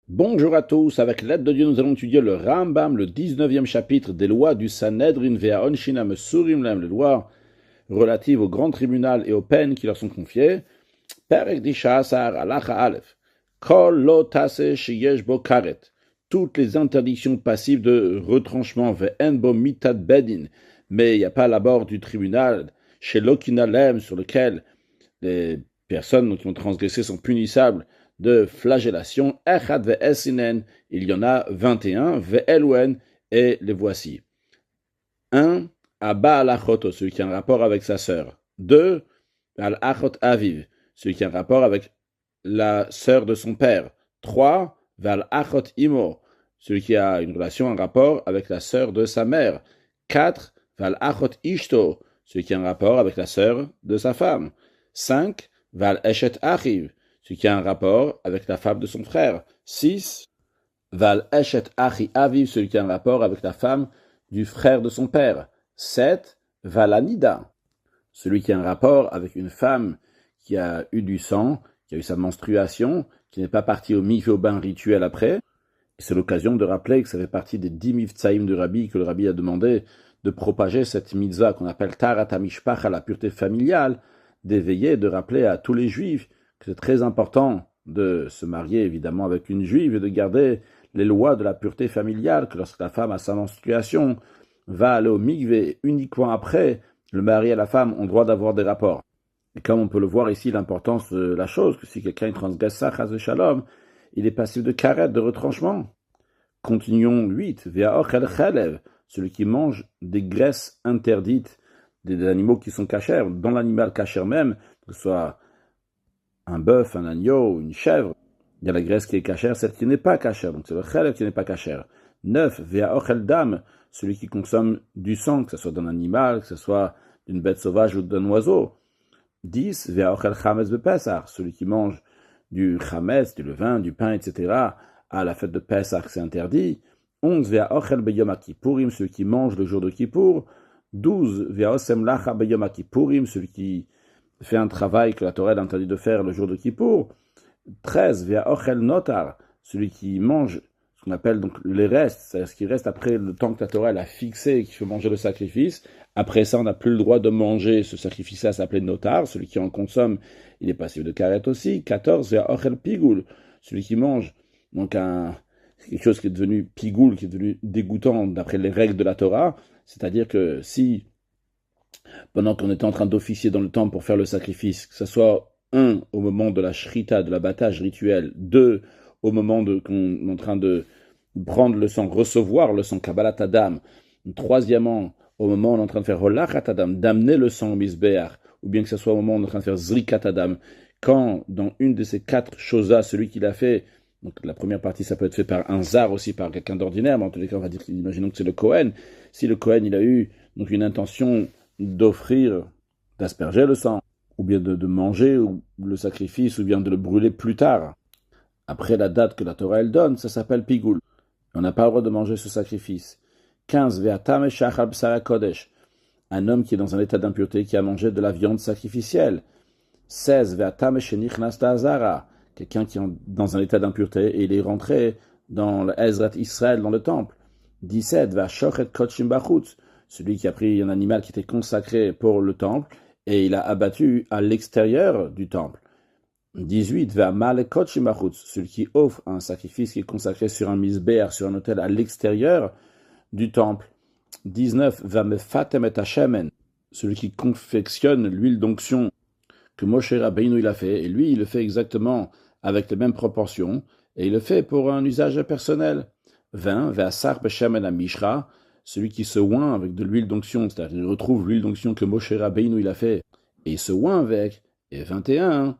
Bonjour à tous, avec l'aide de Dieu, nous allons étudier le Rambam, le 19e chapitre des lois du Sanhedrin Vea Onshinam Surim Lem, les lois relatives au grand tribunal et aux peines qui leur sont confiées. Perek Dishasar Alacha Aleph. Kol lo tase sheyesh bo karet. Toutes les interdictions passives de retranchement ve'en bo mitad bedin, mais il n'y a pas à l'abord du tribunal, chez Lokinalem, sur lequel les personnes qui ont transgressé sont punissables de flagellation. Echad ve'esinen, il y en a 21, ve'elwen, et les voici. 1. Abba al-Achoto, celui qui a un rapport avec sa sœur. 2. Al-Achot Aviv, celui qui a un rapport avec la sœur de son père. 3. Val-Achot Imo, celui qui a une relation, un rapport avec la sœur de sa mère. 4. Val-Achot Ishto, celui qui a un rapport avec la sœur de sa femme. 5. Val-Eshet Achiv, celui qui a un rapport avec la femme de son frère. 6. Val-Eshet Achi Aviv, celui qui a un rapport avec la femme du frère de son père. 7. Val-Anida, celui qui a un rapport avec une femme qui a eu du sang, qui a eu sa menstruation, qui n'est pas partie au mikvé, au bain rituel après. Et c'est l'occasion de rappeler que ça fait partie des 10 mivtsaïm du Rabbi, que le Rabbi a demandé de propager cette mitzvah qu'on appelle Tarat HaMishpach, à la pureté familiale, d'éveiller, de rappeler à tous les juifs que c'est très important de se marier évidemment avec une juive et de garder les lois de la pureté familiale, que lorsque la femme a sa menstruation, va aller au mikvé uniquement après, le mari et la femme ont droit d'avoir des rapports. Et comme on peut le voir ici, l'importance de la chose, que si quelqu'un transgresse ça, chas shalom, il est passif de karet, de retranchement. Continuons 8. Vea ochel chelev, celui qui mange des graisses interdites des animaux qui sont cachers, dans l'animal cacher même, que ce soit un bœuf, un agneau, une chèvre, il y a la graisse qui est cachère, celle qui n'est pas cachère, donc c'est le chelev qui n'est pas cachère. 9. Vea ochel dam, celui qui consomme du sang, que ce soit d'un animal, que ce soit d'une bête sauvage ou d'un oiseau. 10. Vea ochel chametz bepesach, celui qui mange du chametz, du levain, du pain, etc., à la fête de Pesach, c'est interdit. 11. Vea ochel beyom kipurim, celui qui mange le jour de Kippour. 12. Vea osem lacha beyom kipurim, celui qui fait un travail que la Torah a interdit de faire le jour de Kippour. 13. Vea ochel notar, celui qui mange ce qu'on appelle donc les restes, c'est-à-dire ce qui reste après le temps que la Torah a fixé et qu'il faut manger le sacrifice. Après ça, on n'a plus le droit de manger ce sacrifice-là, s'appelait notar. Celui qui en consomme, il est passible de karet aussi. 14. Vea ochel pigoul, celui qui mange donc quelque chose qui est devenu pigoul, qui est devenu dégoûtant d'après les règles de la Torah. C'est-à-dire que si, pendant qu'on était en train d'officier dans le temple pour faire le sacrifice, que ce soit au moment de la shrita, de l'abattage rituel, 2, au moment qu'on est en train de prendre le sang, recevoir le sang, kabbalat adam, troisièmement, au moment où on est en train de faire holachat adam, d'amener le sang au misbeach, ou bien que ce soit au moment où on est en train de faire zrikat adam, quand dans une de ces 4 choses-là, celui qui l'a fait, donc la première partie, ça peut être fait par un zar aussi, par quelqu'un d'ordinaire, mais en tous les cas, on va dire, imaginons que c'est le Kohen. Si le Kohen, il a eu donc une intention d'offrir, d'asperger le sang, ou bien de manger le sacrifice, ou bien de le brûler plus tard, après la date que la Torah elle donne, ça s'appelle pigoul. On n'a pas le droit de manger ce sacrifice. 15. Ve'atam eshachal b'sara kodesh, un homme qui est dans un état d'impureté, qui a mangé de la viande sacrificielle. 16. Ve'atam shenichnas ta'azara, quelqu'un qui est dans un état d'impureté et il est rentré dans l'Ezrat Israël, dans le temple. 17. Ve'ashochet kotshim bachutz, celui qui a pris un animal qui était consacré pour le temple et il a abattu à l'extérieur du temple. 18. Ve'amal kotshim bachutz, celui qui offre un sacrifice qui est consacré sur un misbéach, sur un autel à l'extérieur du temple. 19. Ve'amefatem et hashemen, celui qui confectionne l'huile d'onction que Moshe Rabbeinu il a fait, et lui il le fait exactement avec les mêmes proportions, et il le fait pour un usage personnel. 20. Ve'asar b'shemen amishra, celui qui se oint avec de l'huile d'onction, c'est-à-dire il retrouve l'huile d'onction que Moshe Rabbeinu il a fait, et il se oint avec. Et 21.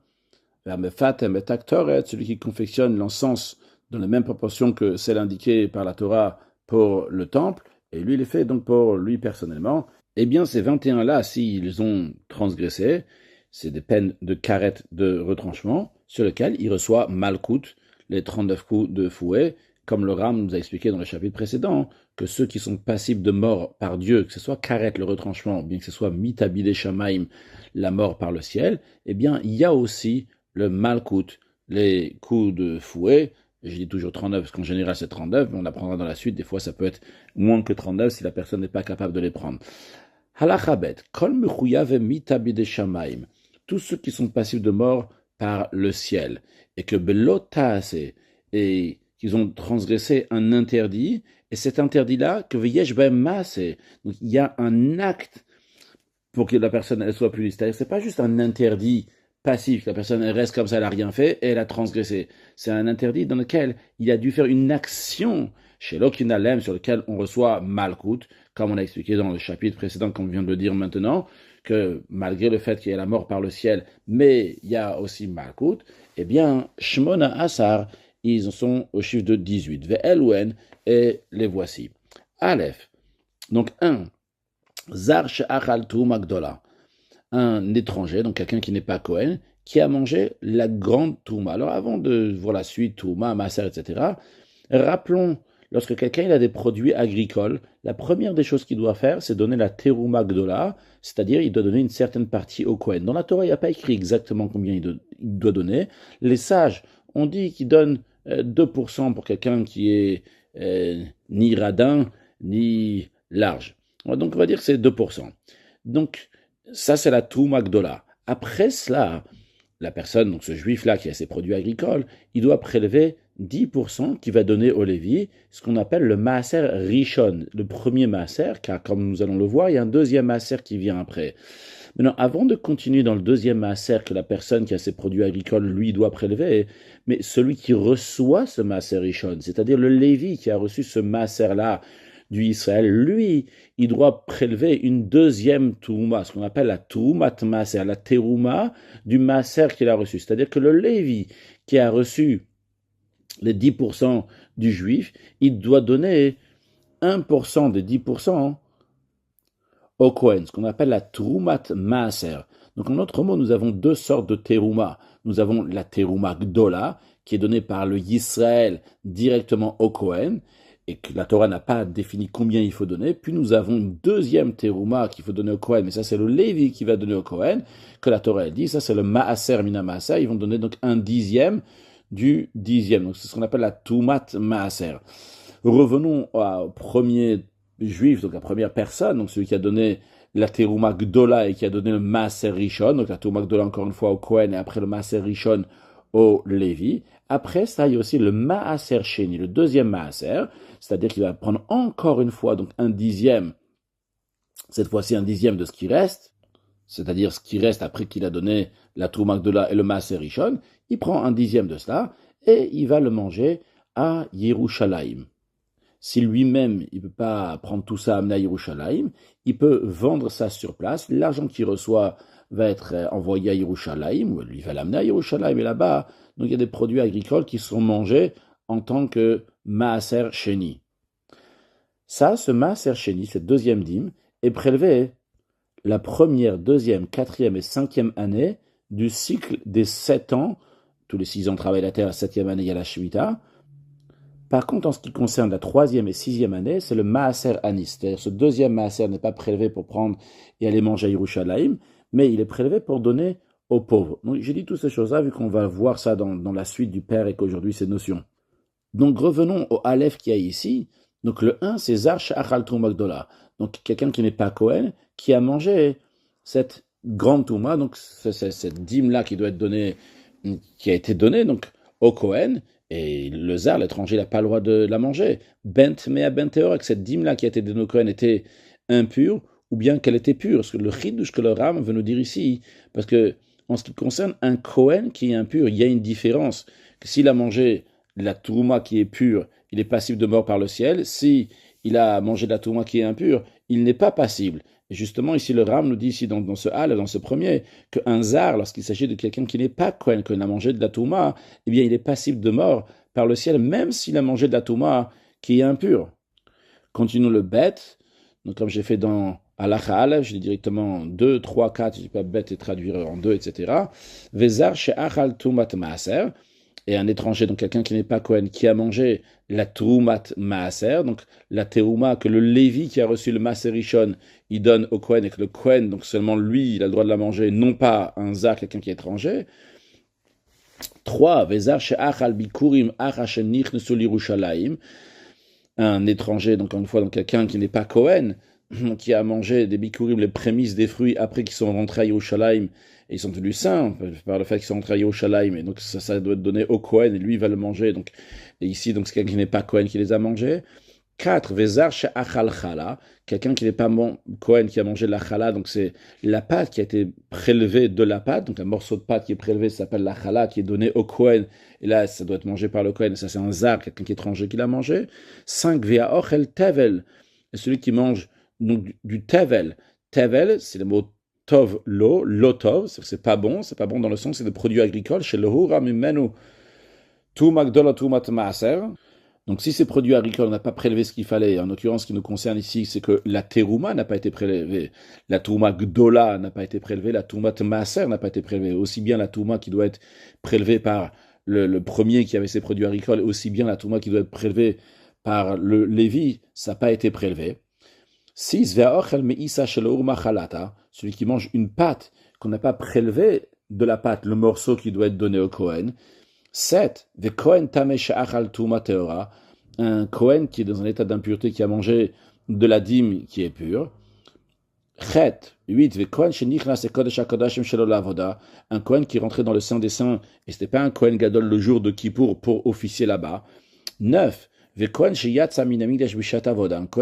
Ve'amefatem et aktoret, celui qui confectionne l'encens dans les mêmes proportions que celle indiquée par la Torah pour le temple, et lui il le fait donc pour lui personnellement. Eh bien ces 21-là, s'ils ont transgressé, c'est des peines de karet, de retranchement, sur lesquelles il reçoit malkout, les 39 coups de fouet, comme le Ram nous a expliqué dans le chapitre précédent, que ceux qui sont passibles de mort par Dieu, que ce soit karet, le retranchement, bien que ce soit mitabide shamaim, la mort par le ciel, eh bien il y a aussi le malkout, les coups de fouet, Je dis toujours 39 parce qu'en général c'est 39, mais on apprendra dans la suite, des fois ça peut être moins que 39 si la personne n'est pas capable de les prendre. Halachabet, kol mechuyav mita bide shamaim, tous ceux qui sont passifs de mort par le ciel, et que belotase, et qu'ils ont transgressé un interdit, et cet interdit-là, que veyesh ben masse, donc il y a un acte pour que la personne elle soit punie. C'est-à-dire c'est pas juste un interdit passif, que la personne elle reste comme ça, elle n'a rien fait, et elle a transgressé. C'est un interdit dans lequel il a dû faire une action chez l'Okinalem, sur lequel on reçoit Malkout, comme on a expliqué dans le chapitre précédent, comme on vient de le dire maintenant, que malgré le fait qu'il y ait la mort par le ciel, mais il y a aussi Malkout, eh bien, Shmona Asar, ils sont au chiffre de 18. Ve'elouen, et les voici. Aleph, donc 1, Zar she'achal Trouma Gdola, un étranger, donc quelqu'un qui n'est pas Kohen, qui a mangé la grande Trouma. Alors avant de voir la suite, Trouma, Maser, etc., rappelons, lorsque quelqu'un il a des produits agricoles, la première des choses qu'il doit faire, c'est donner la Terouma Gdola, c'est-à-dire il doit donner une certaine partie au Kohen. Dans la Torah, il n'y a pas écrit exactement combien il doit donner. Les sages ont dit qu'il donne 2% pour quelqu'un qui est ni radin, ni large. Donc on va dire que c'est 2%. Donc ça c'est la Trouma Gdola. Après cela, la personne, donc ce juif-là qui a ses produits agricoles, il doit prélever 10% qui va donner au Lévi, ce qu'on appelle le Maaser Rishon, le premier Maaser, car comme nous allons le voir, il y a un deuxième Maaser qui vient après. Maintenant, avant de continuer dans le deuxième Maaser que la personne qui a ses produits agricoles, lui, doit prélever, mais celui qui reçoit ce Maaser Rishon, c'est-à-dire le Lévi qui a reçu ce Maaser-là du Israël, lui, il doit prélever une deuxième Trouma, ce qu'on appelle la Troumat Maaser, la Terouma du Maaser qu'il a reçu. C'est-à-dire que le Lévi qui a reçu les 10% du juif, il doit donner 1% des 10% au Kohen, ce qu'on appelle la Troumat Maaser. Donc en d'autres mots, nous avons deux sortes de Terouma. Nous avons la Terouma Gdola, qui est donnée par le Yisraël directement au Kohen, et que la Torah n'a pas défini combien il faut donner. Puis nous avons une deuxième Terouma qu'il faut donner au Kohen, mais ça c'est le Lévi qui va donner au Kohen, que la Torah elle dit, ça c'est le Maaser Mina Maaser, ils vont donner donc un dixième du dixième. Donc c'est ce qu'on appelle la Toumat Maaser. Revenons au premier juif, donc la première personne, donc celui qui a donné la Terouma Gdola et qui a donné le Maaser Rishon, donc la Terouma Gdola encore une fois au Kohen et après le Maaser Rishon au Lévi. Après ça, il y a aussi le Maaser Sheni, le deuxième Maaser, c'est-à-dire qu'il va prendre encore une fois donc un dixième, cette fois-ci un dixième de ce qui reste, c'est-à-dire ce qui reste après qu'il a donné la Terouma Gdola et le Maaser Rishon, il prend un dixième de cela et il va le manger à Yerushalayim. Si lui-même, il ne peut pas prendre tout ça, amener à Yerushalayim, il peut vendre ça sur place. L'argent qu'il reçoit va être envoyé à Yerushalayim, ou il va l'amener à Yerushalayim, et là-bas, donc il y a des produits agricoles qui sont mangés en tant que Maaser Sheni. Ça, ce Maaser Sheni, cette deuxième dîme, est prélevé la première, deuxième, quatrième et cinquième année du cycle des 7 ans. Tous les 6 ans travaillent la terre, la 7e année, il y a la Shemitah. Par contre, en ce qui concerne la 3e et 6e année, c'est le Maaser Anis. C'est-à-dire ce deuxième Maaser n'est pas prélevé pour prendre et aller manger à Yerushalayim, mais il est prélevé pour donner aux pauvres. Donc j'ai dit toutes ces choses-là, vu qu'on va voir ça dans la suite du Père et qu'aujourd'hui c'est notion. Donc revenons au Aleph qu'il y a ici. Donc le 1, c'est Zar Sha'achal Trouma Gdola. Donc quelqu'un qui n'est pas Kohen, qui a mangé cette grande Trouma, donc cette dîme-là qui doit être donnée, qui a été donnée donc au Kohen, et le Zar, l'étranger, n'a pas le droit de la manger. Bent mea ben teor, que cette dîme-là qui a été donnée au Kohen était impure, ou bien qu'elle était pure. Parce que le chidouche que le Ram veut nous dire ici, parce que en ce qui concerne un Kohen qui est impur, il y a une différence. Que s'il a mangé la Trouma qui est pure, il est passible de mort par le ciel. Si il a mangé de la Trouma qui est impure, il n'est pas passible. Et justement, ici, le Ram nous dit ici, dans ce hal, dans ce premier, qu'un Zar, lorsqu'il s'agit de quelqu'un qui n'est pas Kohen, qui a mangé de la Touma, eh bien, il est passible de mort par le ciel, même s'il a mangé de la Touma qui est impure. Continuons le Bet. Donc, comme j'ai fait dans Halacha Aleph, je dis directement 2, 3, 4, je ne dis pas Bet et traduire en 2, etc. Vezar she'achal Tumat Maaser. Et un étranger, donc quelqu'un qui n'est pas Kohen, qui a mangé la Troumat Maaser, donc la Terouma que le Lévi qui a reçu le Maaser Rishon, il donne au Kohen, et que le Kohen, donc seulement lui, il a le droit de la manger, non pas un Zar, quelqu'un qui est étranger. 3. Vezar she'ach al bikurim ach asher nichnesu l'Yerushalayim. Un étranger, donc encore une fois, donc quelqu'un qui n'est pas Cohen, qui a mangé des bikurim, les prémices des fruits, après qu'ils sont rentrés à Yerushalayim, et ils sont devenus saints par le fait qu'ils sont rentrés à Yerushalayim, et donc ça doit être donné au Cohen, et lui il va le manger. Donc, et ici, donc c'est quelqu'un qui n'est pas Cohen qui les a mangés. 4. Vezar she'achal chala, quelqu'un qui n'est pas Cohen qui a mangé la chala, donc c'est la pâte qui a été prélevée de la pâte, donc un morceau de pâte qui est prélevé, ça s'appelle la chala, qui est donné au Cohen, et là ça doit être mangé par le Cohen, et ça c'est un zar, quelqu'un qui est étranger qui l'a mangé. 5. Vea ochel tevel, et celui qui mange donc du tevel. Tevel, c'est le mot tov lo tov, c'est pas bon dans le sens c'est des produits agricoles, chez le hura mimenu tu magdola tu maaser. Donc, si ces produits agricoles, on n'a pas prélevé ce qu'il fallait, en l'occurrence, ce qui nous concerne ici, c'est que la terouma n'a pas été prélevée, la touma gdola n'a pas été prélevée, la touma maaser n'a pas été prélevée, aussi bien la touma qui doit être prélevée par le premier qui avait ses produits agricoles, aussi bien la touma qui doit être prélevée par le Lévi, ça n'a pas été prélevé. 6. Celui qui mange une pâte qu'on n'a pas prélevée de la pâte, le morceau qui doit être donné au Kohen. 7. Un Kohen qui est dans un état d'impureté, qui a mangé de la dîme qui est pure. 8. Un Kohen qui rentrait dans le Saint des Saints, et ce n'était pas un Kohen Gadol le jour de Kippour pour officier là-bas. 9. Un Kohen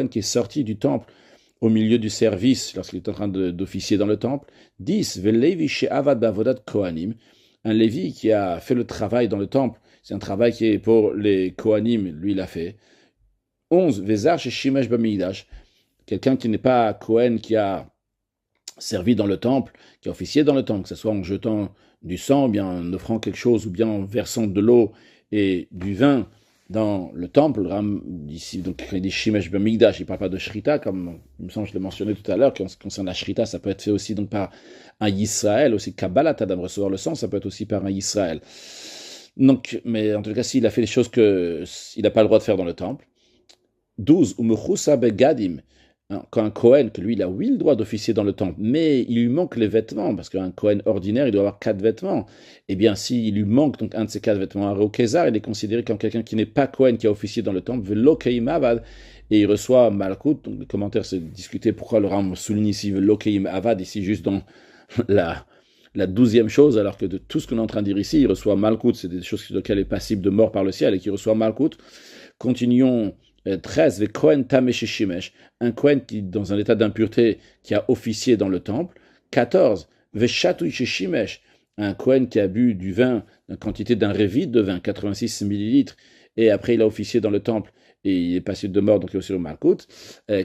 qui est sorti du temple au milieu du service lorsqu'il est en train d'officier dans le temple. 10. Un Lévi qui a fait le travail dans le temple, c'est un travail qui est pour les Kohanim, lui il l'a fait. 11. Vezar chez Shimesh Bamigdash, quelqu'un qui n'est pas Kohen, qui a servi dans le temple, qui a officié dans le temple, que ce soit en jetant du sang, ou bien en offrant quelque chose, ou bien en versant de l'eau et du vin dans le temple. Ici, donc, quand il dit Shimesh Bamigdash, il ne parle pas de Shrita, comme il me semble que je l'ai mentionné tout à l'heure, qui concerne la Shrita, ça peut être fait aussi donc par un Yisraël, aussi Kabbalat Adam, recevoir le sang, ça peut être aussi par un Yisraël. Donc, mais en tout cas, s'il a fait des choses qu'il n'a pas le droit de faire dans le temple. 12. Umechusa begadim, quand un Kohen, que lui, il a oui le droit d'officier dans le temple, mais il lui manque les vêtements, parce qu'un Kohen ordinaire, il doit avoir 4 vêtements. Eh bien, s'il lui manque donc un de ces 4 vêtements, un Rokezar, il est considéré comme quelqu'un qui n'est pas Kohen, qui a officié dans le temple, Velo Keim Avad, et il reçoit Malkout. Donc, le commentaire, c'est discuter pourquoi le Ram souligne ici Velo Keim Avad, ici juste dans la 12e chose, alors que de tout ce qu'on est en train de dire ici, il reçoit Malkout, c'est des choses sur lesquelles il est passible de mort par le ciel, et qui reçoit Malkout. Continuons. 13. Kohen Tameh Shimesh, un Kohen qui, dans un état d'impureté, qui a officié dans le temple. 14. Veshatui Shimesh, un Kohen qui a bu du vin, une quantité d'un révit de vin, 86 millilitres, et après il a officié dans le temple, et il est passible de mort, donc il est aussi au Malkout.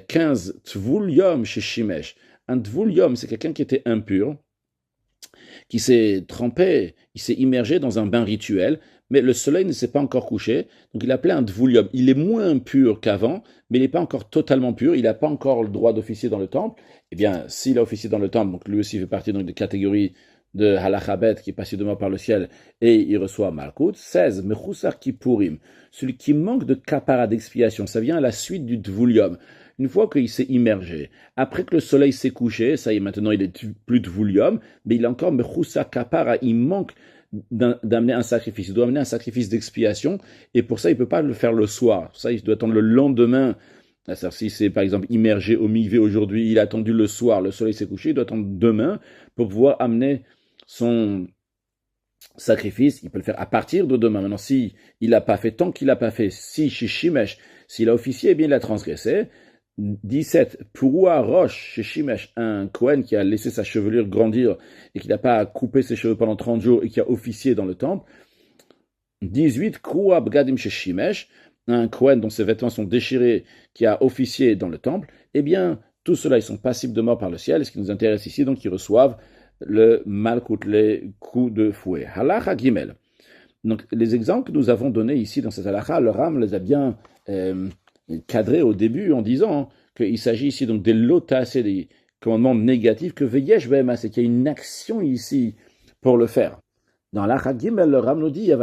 15. Tvul Yom Shimesh, un Tvul Yom, c'est quelqu'un qui était impur, qui s'est trempé, il s'est immergé dans un bain rituel, mais le soleil ne s'est pas encore couché, donc il appelait un dvulium. Il est moins pur qu'avant, mais il n'est pas encore totalement pur, il n'a pas encore le droit d'officier dans le temple. Eh bien, s'il a officié dans le temple, donc lui aussi fait partie donc, des catégories de halachabet, qui est passé de mort par le ciel, et il reçoit Malkout. 16. Mechusar Kippurim, celui qui manque de kapara d'expiation, ça vient à la suite du dvulium. Une fois qu'il s'est immergé, après que le soleil s'est couché, ça y est, maintenant il est plus dvulium, mais il a encore mechusar kapara, il manque d'amener un sacrifice. Il doit amener un sacrifice d'expiation, et pour ça, il ne peut pas le faire le soir. Pour ça, il doit attendre le lendemain. C'est-à-dire, si c'est par exemple immergé au mikvé aujourd'hui, il a attendu le soir, le soleil s'est couché, il doit attendre demain pour pouvoir amener son sacrifice. Il peut le faire à partir de demain. Maintenant, si il n'a pas fait, tant qu'il n'a pas fait, si chez Shimesh, s'il a officié, eh bien il a transgressé. 17. Pourua Roche chez Shimesh, un Kohen qui a laissé sa chevelure grandir et qui n'a pas coupé ses cheveux pendant 30 jours et qui a officié dans le temple. 18. Kroua Bgadim chez Shimesh, un Kohen dont ses vêtements sont déchirés, qui a officié dans le temple. Eh bien, tout cela, ils sont passibles de mort par le ciel. Et ce qui nous intéresse ici, donc, ils reçoivent le Malkout, les coups de fouet. Halacha Gimel. Donc, les exemples que nous avons donnés ici dans cette halacha, le Ram les a bien cadré au début en disant qu'il s'agit ici donc des lotas et des commandements négatifs, que veyesh b'ema, c'est qu'il y a une action ici pour le faire. Dans l'Achat Gimel, le Ram nous dit en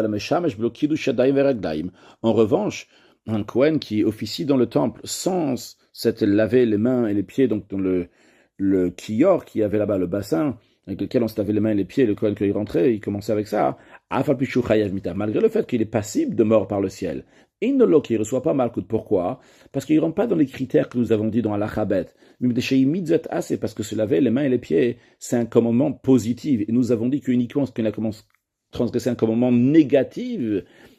revanche, un Kohen qui officie dans le temple sans s'être lavé les mains et les pieds, donc dans le kior qui avait là-bas, le bassin avec lequel on se lavait les mains et les pieds, le Kohen quand il rentrait, il commençait avec ça. malgré le fait qu'il est passible de mort par le ciel. Et il ne reçoit pas Malkout. Pourquoi? Parce qu'il ne rentre pas dans les critères que nous avons dit dans Al-Achabet. C'est parce que se laver les mains et les pieds, c'est un commandement positif. Et nous avons dit qu'uniquement ce qu'il a transgressé un commandement négatif,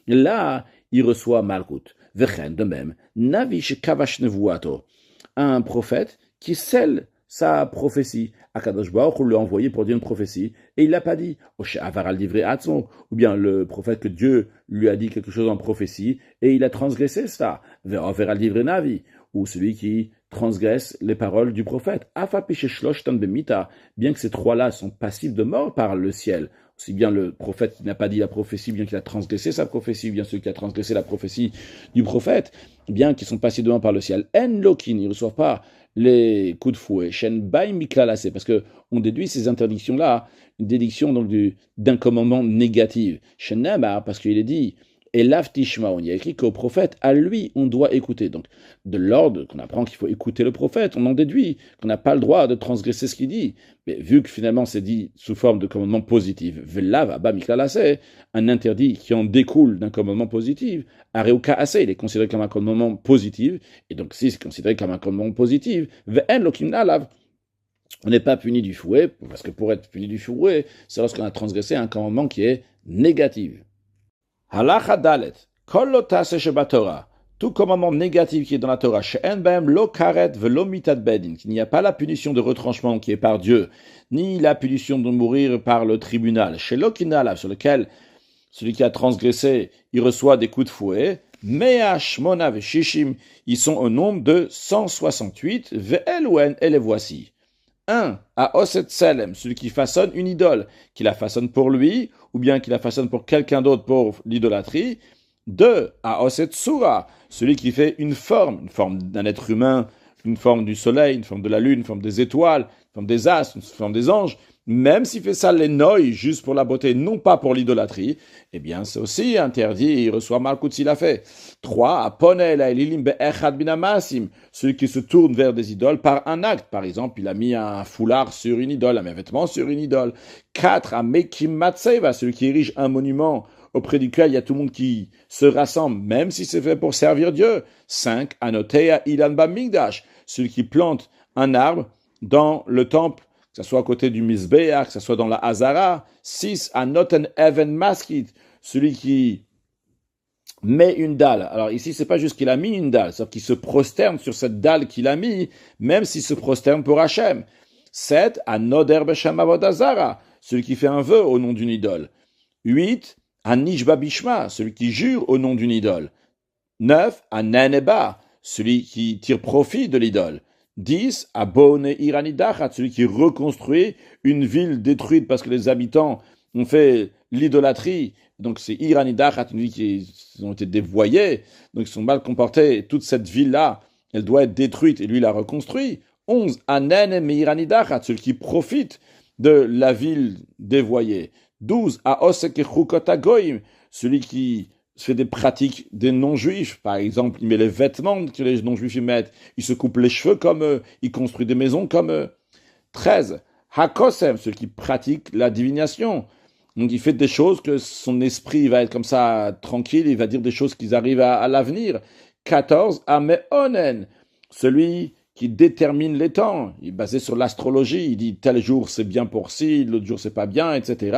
là, il reçoit Malkout. De même, Navish Kavash Nevuato, un prophète qui scelle sa prophétie. Akadosh Baruch Hu l'a envoyé pour dire une prophétie, et il l'a pas dit. Ou bien le prophète que Dieu lui a dit quelque chose en prophétie, et il a transgressé ça. Ou celui qui transgresse les paroles du prophète. Bien que ces trois-là sont passifs de mort par le ciel, aussi bien le prophète qui n'a pas dit la prophétie, bien qu'il a transgressé sa prophétie, bien celui qui a transgressé la prophétie du prophète, bien qu'ils sont passifs de mort par le ciel. En lokin, ils ne reçoivent pas les coups de fouet. Shen bai miklalase, parce que on déduit ces interdictions-là, une déduction donc d'un commandement négatif. Shen namar, parce qu'il est dit, et l'aftishmaon, il y a écrit qu'au prophète, à lui, on doit écouter. Donc, de l'ordre qu'on apprend qu'il faut écouter le prophète, on en déduit qu'on n'a pas le droit de transgresser ce qu'il dit. Mais vu que finalement c'est dit sous forme de commandement positif, velav abba miklalase, un interdit qui en découle d'un commandement positif, areuka ase, il est considéré comme un commandement positif, et donc si c'est considéré comme un commandement positif, ve'en lokim alav, on n'est pas puni du fouet, parce que pour être puni du fouet, c'est lorsqu'on a transgressé un commandement qui est négatif. Halacha dalet, kol lo taseh shebatorah, tout commandement négatif qui est dans la Torah, she'en b'hem lo karet velo mitat bedin, qu'il n'y a pas la punition de retranchement qui est par Dieu, ni la punition de mourir par le tribunal, shelo kinalav, sur lequel celui qui a transgressé, il reçoit des coups de fouet, mea shmona veshishim, ils sont au nombre de 168, ve'eluen, et les voici. 1. À Oset Selem, celui qui façonne une idole, qui la façonne pour lui, ou bien qui la façonne pour quelqu'un d'autre pour l'idolâtrie. 2. À Oset Sura, celui qui fait une forme d'un être humain, une forme du soleil, une forme de la lune, une forme des étoiles, une forme des astres, une forme des anges. Même s'il fait ça les noïs, juste pour la beauté, non pas pour l'idolâtrie, eh bien c'est aussi interdit, il reçoit Malkout s'il a fait. 3. À Ponel Elilim Be'echad Binamasim, celui qui se tourne vers des idoles par un acte. Par exemple, il a mis un foulard sur une idole, un vêtement sur une idole. 4. À Mekim Matseva, celui qui érige un monument auprès duquel il y a tout le monde qui se rassemble, même si c'est fait pour servir Dieu. 5. À Notea Ilan Bamigdash, celui qui plante un arbre dans le temple, que ce soit à côté du Mizbeach, que ce soit dans la Hazara. 6. À Noten Even Maskit, celui qui met une dalle. Alors ici, c'est pas juste qu'il a mis une dalle, c'est qu'il se prosterne sur cette dalle qu'il a mis, même s'il se prosterne pour Hachem. 7. À Noder Beshem Avodazara, celui qui fait un vœu au nom d'une idole. 8. À Nishba Bishma, celui qui jure au nom d'une idole. 9. À Naneba, celui qui tire profit de l'idole. 10. À Bone Iranidachat, celui qui reconstruit une ville détruite parce que les habitants ont fait l'idolâtrie. Donc c'est Iranidachat, une ville qui ont été dévoyés, donc ils sont mal comportés. Toute cette ville-là, elle doit être détruite et lui la reconstruit. 11. À Nenem Iranidachat, celui qui profite de la ville dévoyée. 12. À Osek Goyim, celui qui fait des pratiques des non-juifs. Par exemple, il met les vêtements que les non-juifs y mettent, il se coupe les cheveux comme eux, il construit des maisons comme eux. 13. Hakosem, celui qui pratique la divination. Donc il fait des choses que son esprit va être comme ça tranquille, il va dire des choses qui arrivent à l'avenir. 14. Ameonen, celui qui détermine les temps. Il est basé sur l'astrologie, il dit tel jour c'est bien pour ci, l'autre jour c'est pas bien, etc.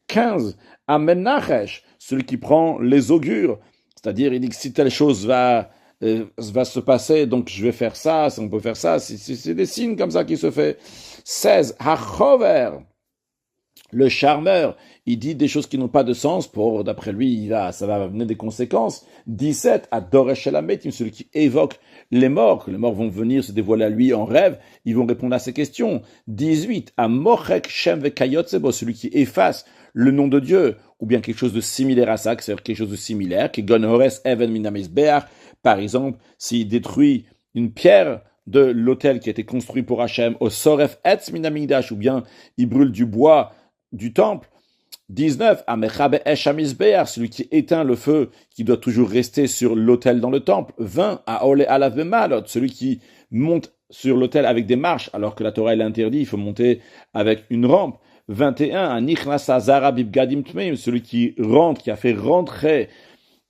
15. Amenachesh, celui qui prend les augures, c'est-à-dire il dit que si telle chose va se passer, donc je vais faire ça, si on peut faire ça, c'est des signes comme ça qui se fait. 16. Hachover, le charmeur, il dit des choses qui n'ont pas de sens, d'après lui, ça va amener des conséquences. 17. Adoresh Elametim, celui qui évoque les morts, que les morts vont venir se dévoiler à lui en rêve, ils vont répondre à ces questions. 18. Amochek Shem Vekayotsebo, celui qui efface le nom de Dieu, ou bien quelque chose de similaire à ça, c'est-à-dire quelque chose de similaire, qui Gonores Even Minamizbeach, par exemple, s'il détruit une pierre de l'autel qui a été construit pour Hachem, au Soref Etz Minamigdash, ou bien il brûle du bois du temple. 19. Amechabe Eshamizbeach, celui qui éteint le feu qui doit toujours rester sur l'autel dans le temple. 20. Aole Alav Bemalot, celui qui monte sur l'autel avec des marches, alors que la Torah l'interdit, il faut monter avec une rampe. 21, un Nichnas Azara Bibgadim Tmeim, celui qui rentre, qui a fait rentrer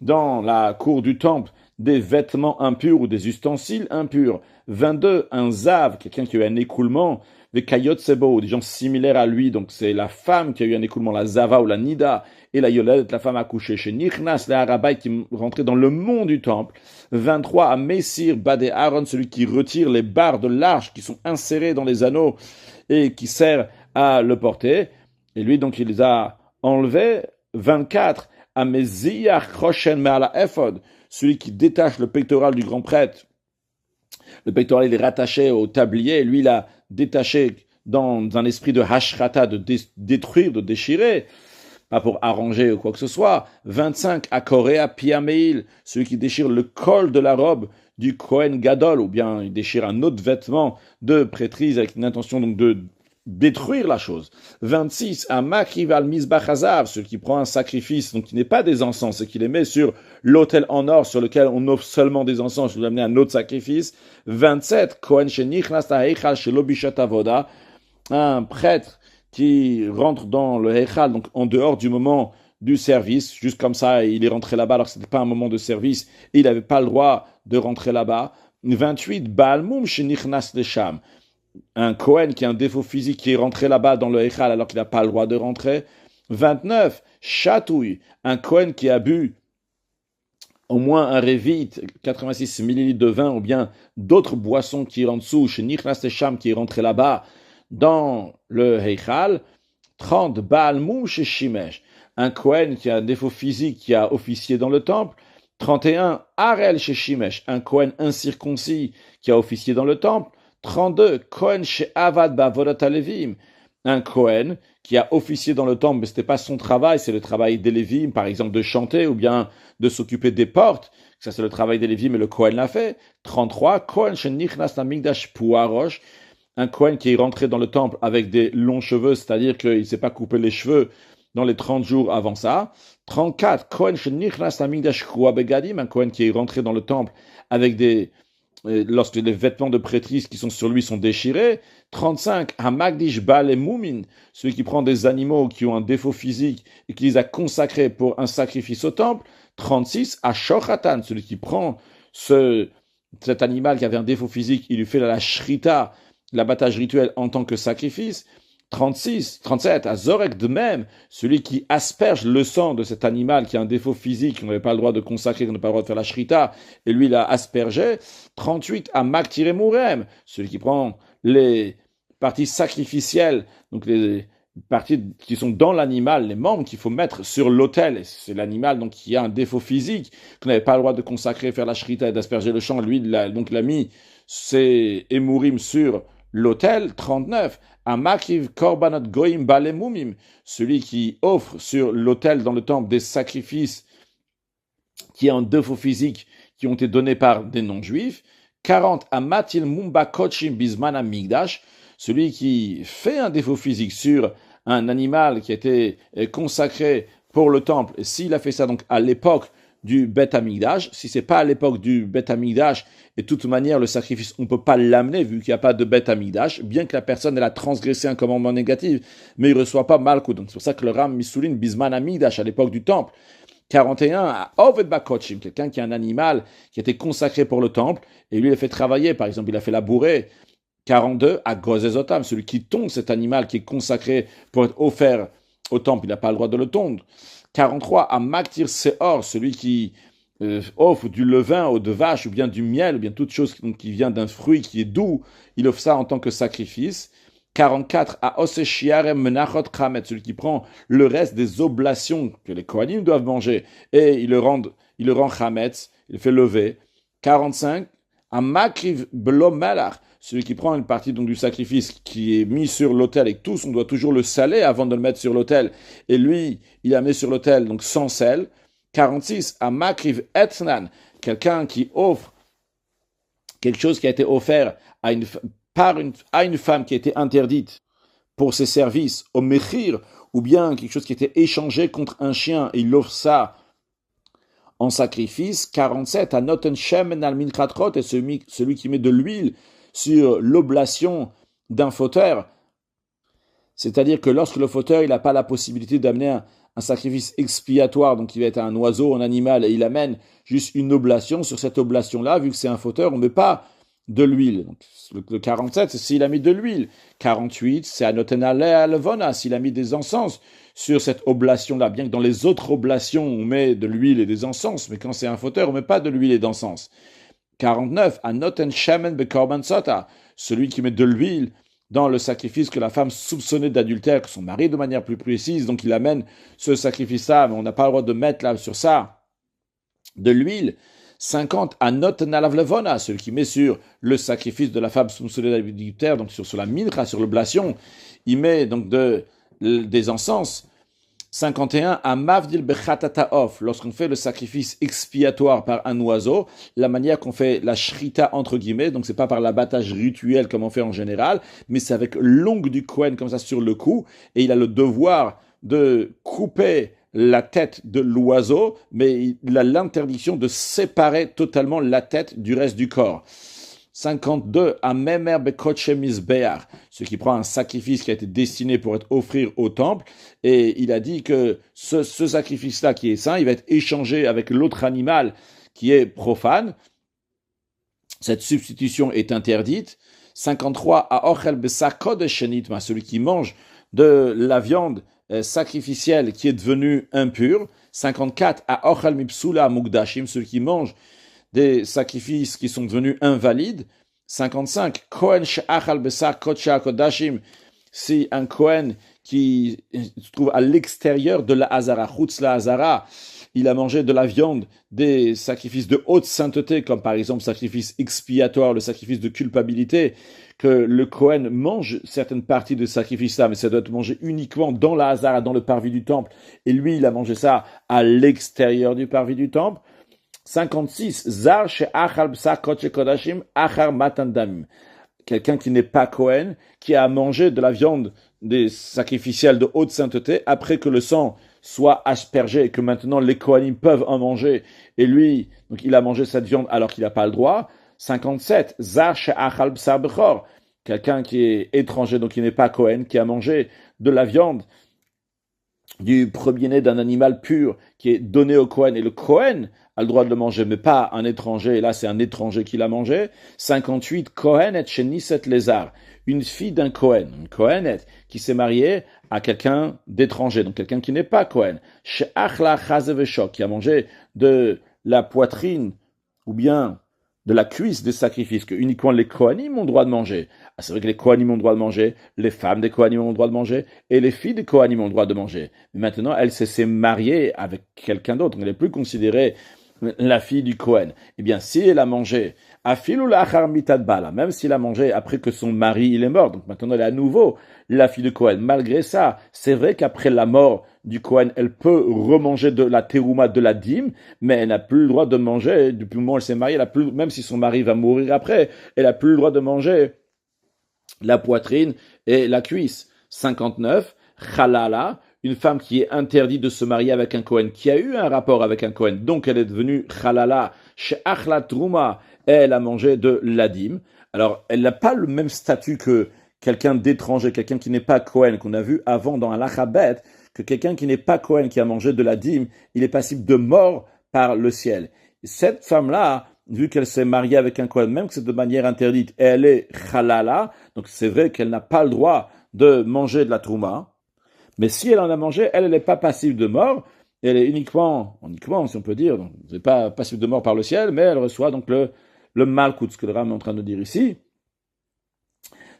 dans la cour du temple des vêtements impurs ou des ustensiles impurs. 22, un Zav, quelqu'un qui a eu un écoulement, des Kayot Sebo, des gens similaires à lui, donc c'est la femme qui a eu un écoulement, la Zava ou la Nida, et la Yolet, la femme accouchée. Chez Nichnas, le Harabai qui rentrait dans le mont du temple. 23, à Messir Badé Aaron, celui qui retire les barres de l'arche qui sont insérées dans les anneaux et qui sert à le porter. Et lui, donc, il les a enlevés. 24, à Meziach Roshen Me'ala Ephod, celui qui détache le pectoral du grand prêtre. Le pectoral, il est rattaché au tablier, et lui, il a détaché dans un esprit de hashrata, de détruire, de déchirer, pas pour arranger ou quoi que ce soit. 25, à Korea Piameil, celui qui déchire le col de la robe du Kohen Gadol, ou bien il déchire un autre vêtement de prêtrise avec une intention donc de détruire la chose. 26, un Makriv al Mizbach Hazav, celui qui prend un sacrifice, donc qui n'est pas des encens, et qui les met sur l'autel en or sur lequel on offre seulement des encens, je vais amener un autre sacrifice. 27, Kohen Shenichnas Ha'echal Shelo Bishat Avoda, un prêtre qui rentre dans le Heichal, donc en dehors du moment du service, juste comme ça, il est rentré là-bas alors que ce n'était pas un moment de service, et il n'avait pas le droit de rentrer là-bas. 28, Baal Mum Shenichnas Lesham, un Kohen qui a un défaut physique qui est rentré là-bas dans le Heichal alors qu'il n'a pas le droit de rentrer. 29, Chatouille, un Kohen qui a bu au moins un révite, 86 millilitres de vin, ou bien d'autres boissons qui rentrent dessous, chez Nichnas Lesham qui est rentré là-bas dans le Heichal. 30, Baal Mum chez Shimesh, un Kohen qui a un défaut physique qui a officié dans le temple. 31, Arel chez Shimesh, un Kohen incirconcis qui a officié dans le temple. 32, Kohen chez Avad Bavodat Alevim, un Kohen qui a officié dans le temple, mais ce n'était pas son travail, c'est le travail des Lévim, par exemple de chanter ou bien de s'occuper des portes. Ça, c'est le travail des Lévim et le Kohen l'a fait. 33, Kohen chez Nichnas Namigdash Puarosh, un Kohen qui est rentré dans le temple avec des longs cheveux, c'est-à-dire qu'il ne s'est pas coupé les cheveux dans les 30 jours avant ça. 34, Kohen chez Nichnas Namigdash Begadim, un Kohen qui est rentré dans le temple avec lorsque les vêtements de prêtrise qui sont sur lui sont déchirés. 35, Hamagdish Baal et Moumin, celui qui prend des animaux qui ont un défaut physique et qui les a consacrés pour un sacrifice au temple. 36, Ashochatan, celui qui prend cet animal qui avait un défaut physique, il lui fait la shrita, l'abattage rituel en tant que sacrifice. 37, Azorek de même, celui qui asperge le sang de cet animal qui a un défaut physique, qu'on n'avait pas le droit de consacrer, qu'on n'a pas le droit de faire la shrita, et lui l'a aspergé. 38, à Maktiré Mourem, celui qui prend les parties sacrificielles, donc les parties qui sont dans l'animal, les membres qu'il faut mettre sur l'autel, et c'est l'animal donc qui a un défaut physique, qu'on n'avait pas le droit de consacrer, faire la shrita et d'asperger le sang, lui il a mis ses émourim sur l'autel. 39, Amakiv Korbanot Goim Balemumim, celui qui offre sur l'autel dans le temple des sacrifices qui ont un défaut physique qui ont été donnés par des non-juifs. 40, Amatil Mumba Kochim Bisman Amigdash, celui qui fait un défaut physique sur un animal qui a été consacré pour le temple, et s'il a fait ça donc à l'époque du Beth Amikdash, si c'est pas à l'époque du Beth Amikdash, et de toute manière le sacrifice on peut pas l'amener vu qu'il n'y a pas de Beth Amikdash, bien que la personne elle a transgressé un commandement négatif, mais il reçoit pas Malkout. Donc c'est pour ça que le Ram Missouline Bisman Amikdash à l'époque du temple. 41, à Oved Bakochim, quelqu'un qui a un animal qui a été consacré pour le temple, et lui il a fait travailler, par exemple il a fait labourer. 42, à Gozezotam, celui qui tond cet animal qui est consacré pour être offert au temple, il n'a pas le droit de le tondre. 43, à Maktir Seor, celui qui offre du levain ou de vache, ou bien du miel, ou bien toute chose qui vient d'un fruit qui est doux, il offre ça en tant que sacrifice. 44, à Oseshiarem Menachot Chametz, celui qui prend le reste des oblations que les Kohanim doivent manger, et il le rend Chametz, il le fait lever. 45, à Makriv Blo Melach, celui qui prend une partie donc du sacrifice qui est mis sur l'autel et que tous, on doit toujours le saler avant de le mettre sur l'autel. Et lui, il a mis sur l'autel donc sans sel. 46, à Makriv Etnan, quelqu'un qui offre quelque chose qui a été offert à une femme qui a été interdite pour ses services au Mechir, ou bien quelque chose qui a été échangé contre un chien, et il offre ça en sacrifice. 47, à Noten Shemen al Minchatrot, et celui qui met de l'huile sur l'oblation d'un fauteur. C'est-à-dire que lorsque le fauteur, il n'a pas la possibilité d'amener un sacrifice expiatoire, donc il va être un oiseau, un animal, et il amène juste une oblation, sur cette oblation-là, vu que c'est un fauteur, on ne met pas de l'huile. Donc, le 47, c'est s'il a mis de l'huile. 48, c'est anotenale alevona, s'il a mis des encens sur cette oblation-là. Bien que dans les autres oblations, on met de l'huile et des encens, mais quand c'est un fauteur, on ne met pas de l'huile et d'encens. 49, anoten shamen bekorban sota, celui qui met de l'huile dans le sacrifice que la femme soupçonnait d'adultère, que son mari de manière plus précise, donc il amène ce sacrifice-là, mais on n'a pas le droit de mettre là sur ça de l'huile. 50, anot nalav levona, celui qui met sur le sacrifice de la femme soupçonnée d'adultère, donc sur la mincha, sur l'oblation, il met donc des encens. 51, amavdil bechatataof, lorsqu'on fait le sacrifice expiatoire par un oiseau, la manière qu'on fait la shrita entre guillemets, donc c'est pas par l'abattage rituel comme on fait en général, mais c'est avec l'ongle du Kohen comme ça sur le cou, et il a le devoir de couper la tête de l'oiseau, mais il a l'interdiction de séparer totalement la tête du reste du corps. 52, Amemer Bekoche Misbeach, ce qui prend un sacrifice qui a été destiné pour être offert au temple, et il a dit que ce sacrifice-là qui est saint, il va être échangé avec l'autre animal qui est profane. Cette substitution est interdite. 53, Aochel Besakod Shenitma, celui qui mange de la viande sacrificielle qui est devenue impure. 54, Aochel Mipsula Mugdashim, celui qui mange des sacrifices qui sont devenus invalides. 55, Kohen she'achal besar kodsha kodashim, si un Kohen qui se trouve à l'extérieur de la Hazara, chutz la Hazara, il a mangé de la viande des sacrifices de haute sainteté, comme par exemple le sacrifice expiatoire, le sacrifice de culpabilité, que le Kohen mange certaines parties de ce sacrifice-là, mais ça doit être mangé uniquement dans la Hazara, dans le parvis du temple, et lui, il a mangé ça à l'extérieur du parvis du temple. 56, Zar she'achal b'sar kodesh kodashim achar matan damim. Quelqu'un qui n'est pas Kohen, qui a mangé de la viande des sacrificiels de haute sainteté après que le sang soit aspergé et que maintenant les Kohanim peuvent en manger. Et lui, donc il a mangé cette viande alors qu'il n'a pas le droit. 57, Zar she'achal b'sar bechor. Quelqu'un qui est étranger, donc qui n'est pas Kohen, qui a mangé de la viande du premier-né d'un animal pur qui est donné au Kohen. Et le Kohen a le droit de le manger, mais pas un étranger. Et là, c'est un étranger qui l'a mangé. 58, Kohen et Sheniset Lézar. Une fille d'un Kohen. Une Kohenet qui s'est mariée à quelqu'un d'étranger, donc quelqu'un qui n'est pas Kohen. She'achla chazeveshok, qui a mangé de la poitrine ou bien de la cuisse des sacrifices que uniquement les Kohanim ont le droit de manger. Ah, c'est vrai que les Kohanim ont le droit de manger, les femmes des Kohanim ont le droit de manger, et les filles des Kohanim ont le droit de manger. Mais maintenant, elle s'est mariée avec quelqu'un d'autre, elle n'est plus considérée la fille du Kohen. Eh bien, si elle a mangé, afilou la'achar mitad bala, même s'il a mangé après que son mari il est mort, donc maintenant elle est à nouveau la fille du Kohen. Malgré ça, c'est vrai qu'après la mort du Kohen, elle peut remanger de la terouma, de la dîme, mais elle n'a plus le droit de manger, depuis le moment où elle s'est mariée, elle a plus, même si son mari va mourir après, elle n'a plus le droit de manger la poitrine et la cuisse. 59, Chalala, une femme qui est interdite de se marier avec un Kohen, qui a eu un rapport avec un Kohen, donc elle est devenue Chalala, She'achla Trouma, elle a mangé de l'adim. Alors, elle n'a pas le même statut que quelqu'un d'étranger, quelqu'un qui n'est pas Kohen, qu'on a vu avant dans l'Achabet, que quelqu'un qui n'est pas Kohen, qui a mangé de l'adim, il est passible de mort par le ciel. Cette femme-là, vu qu'elle s'est mariée avec un Kohen, même que c'est de manière interdite, elle est Chalala, donc c'est vrai qu'elle n'a pas le droit de manger de la Trouma. Mais si elle en a mangé, elle n'est pas passible de mort, elle est uniquement, si on peut dire, donc c'est pas passible de mort par le ciel, mais elle reçoit donc le malkout, ce que le Ram est en train de dire ici.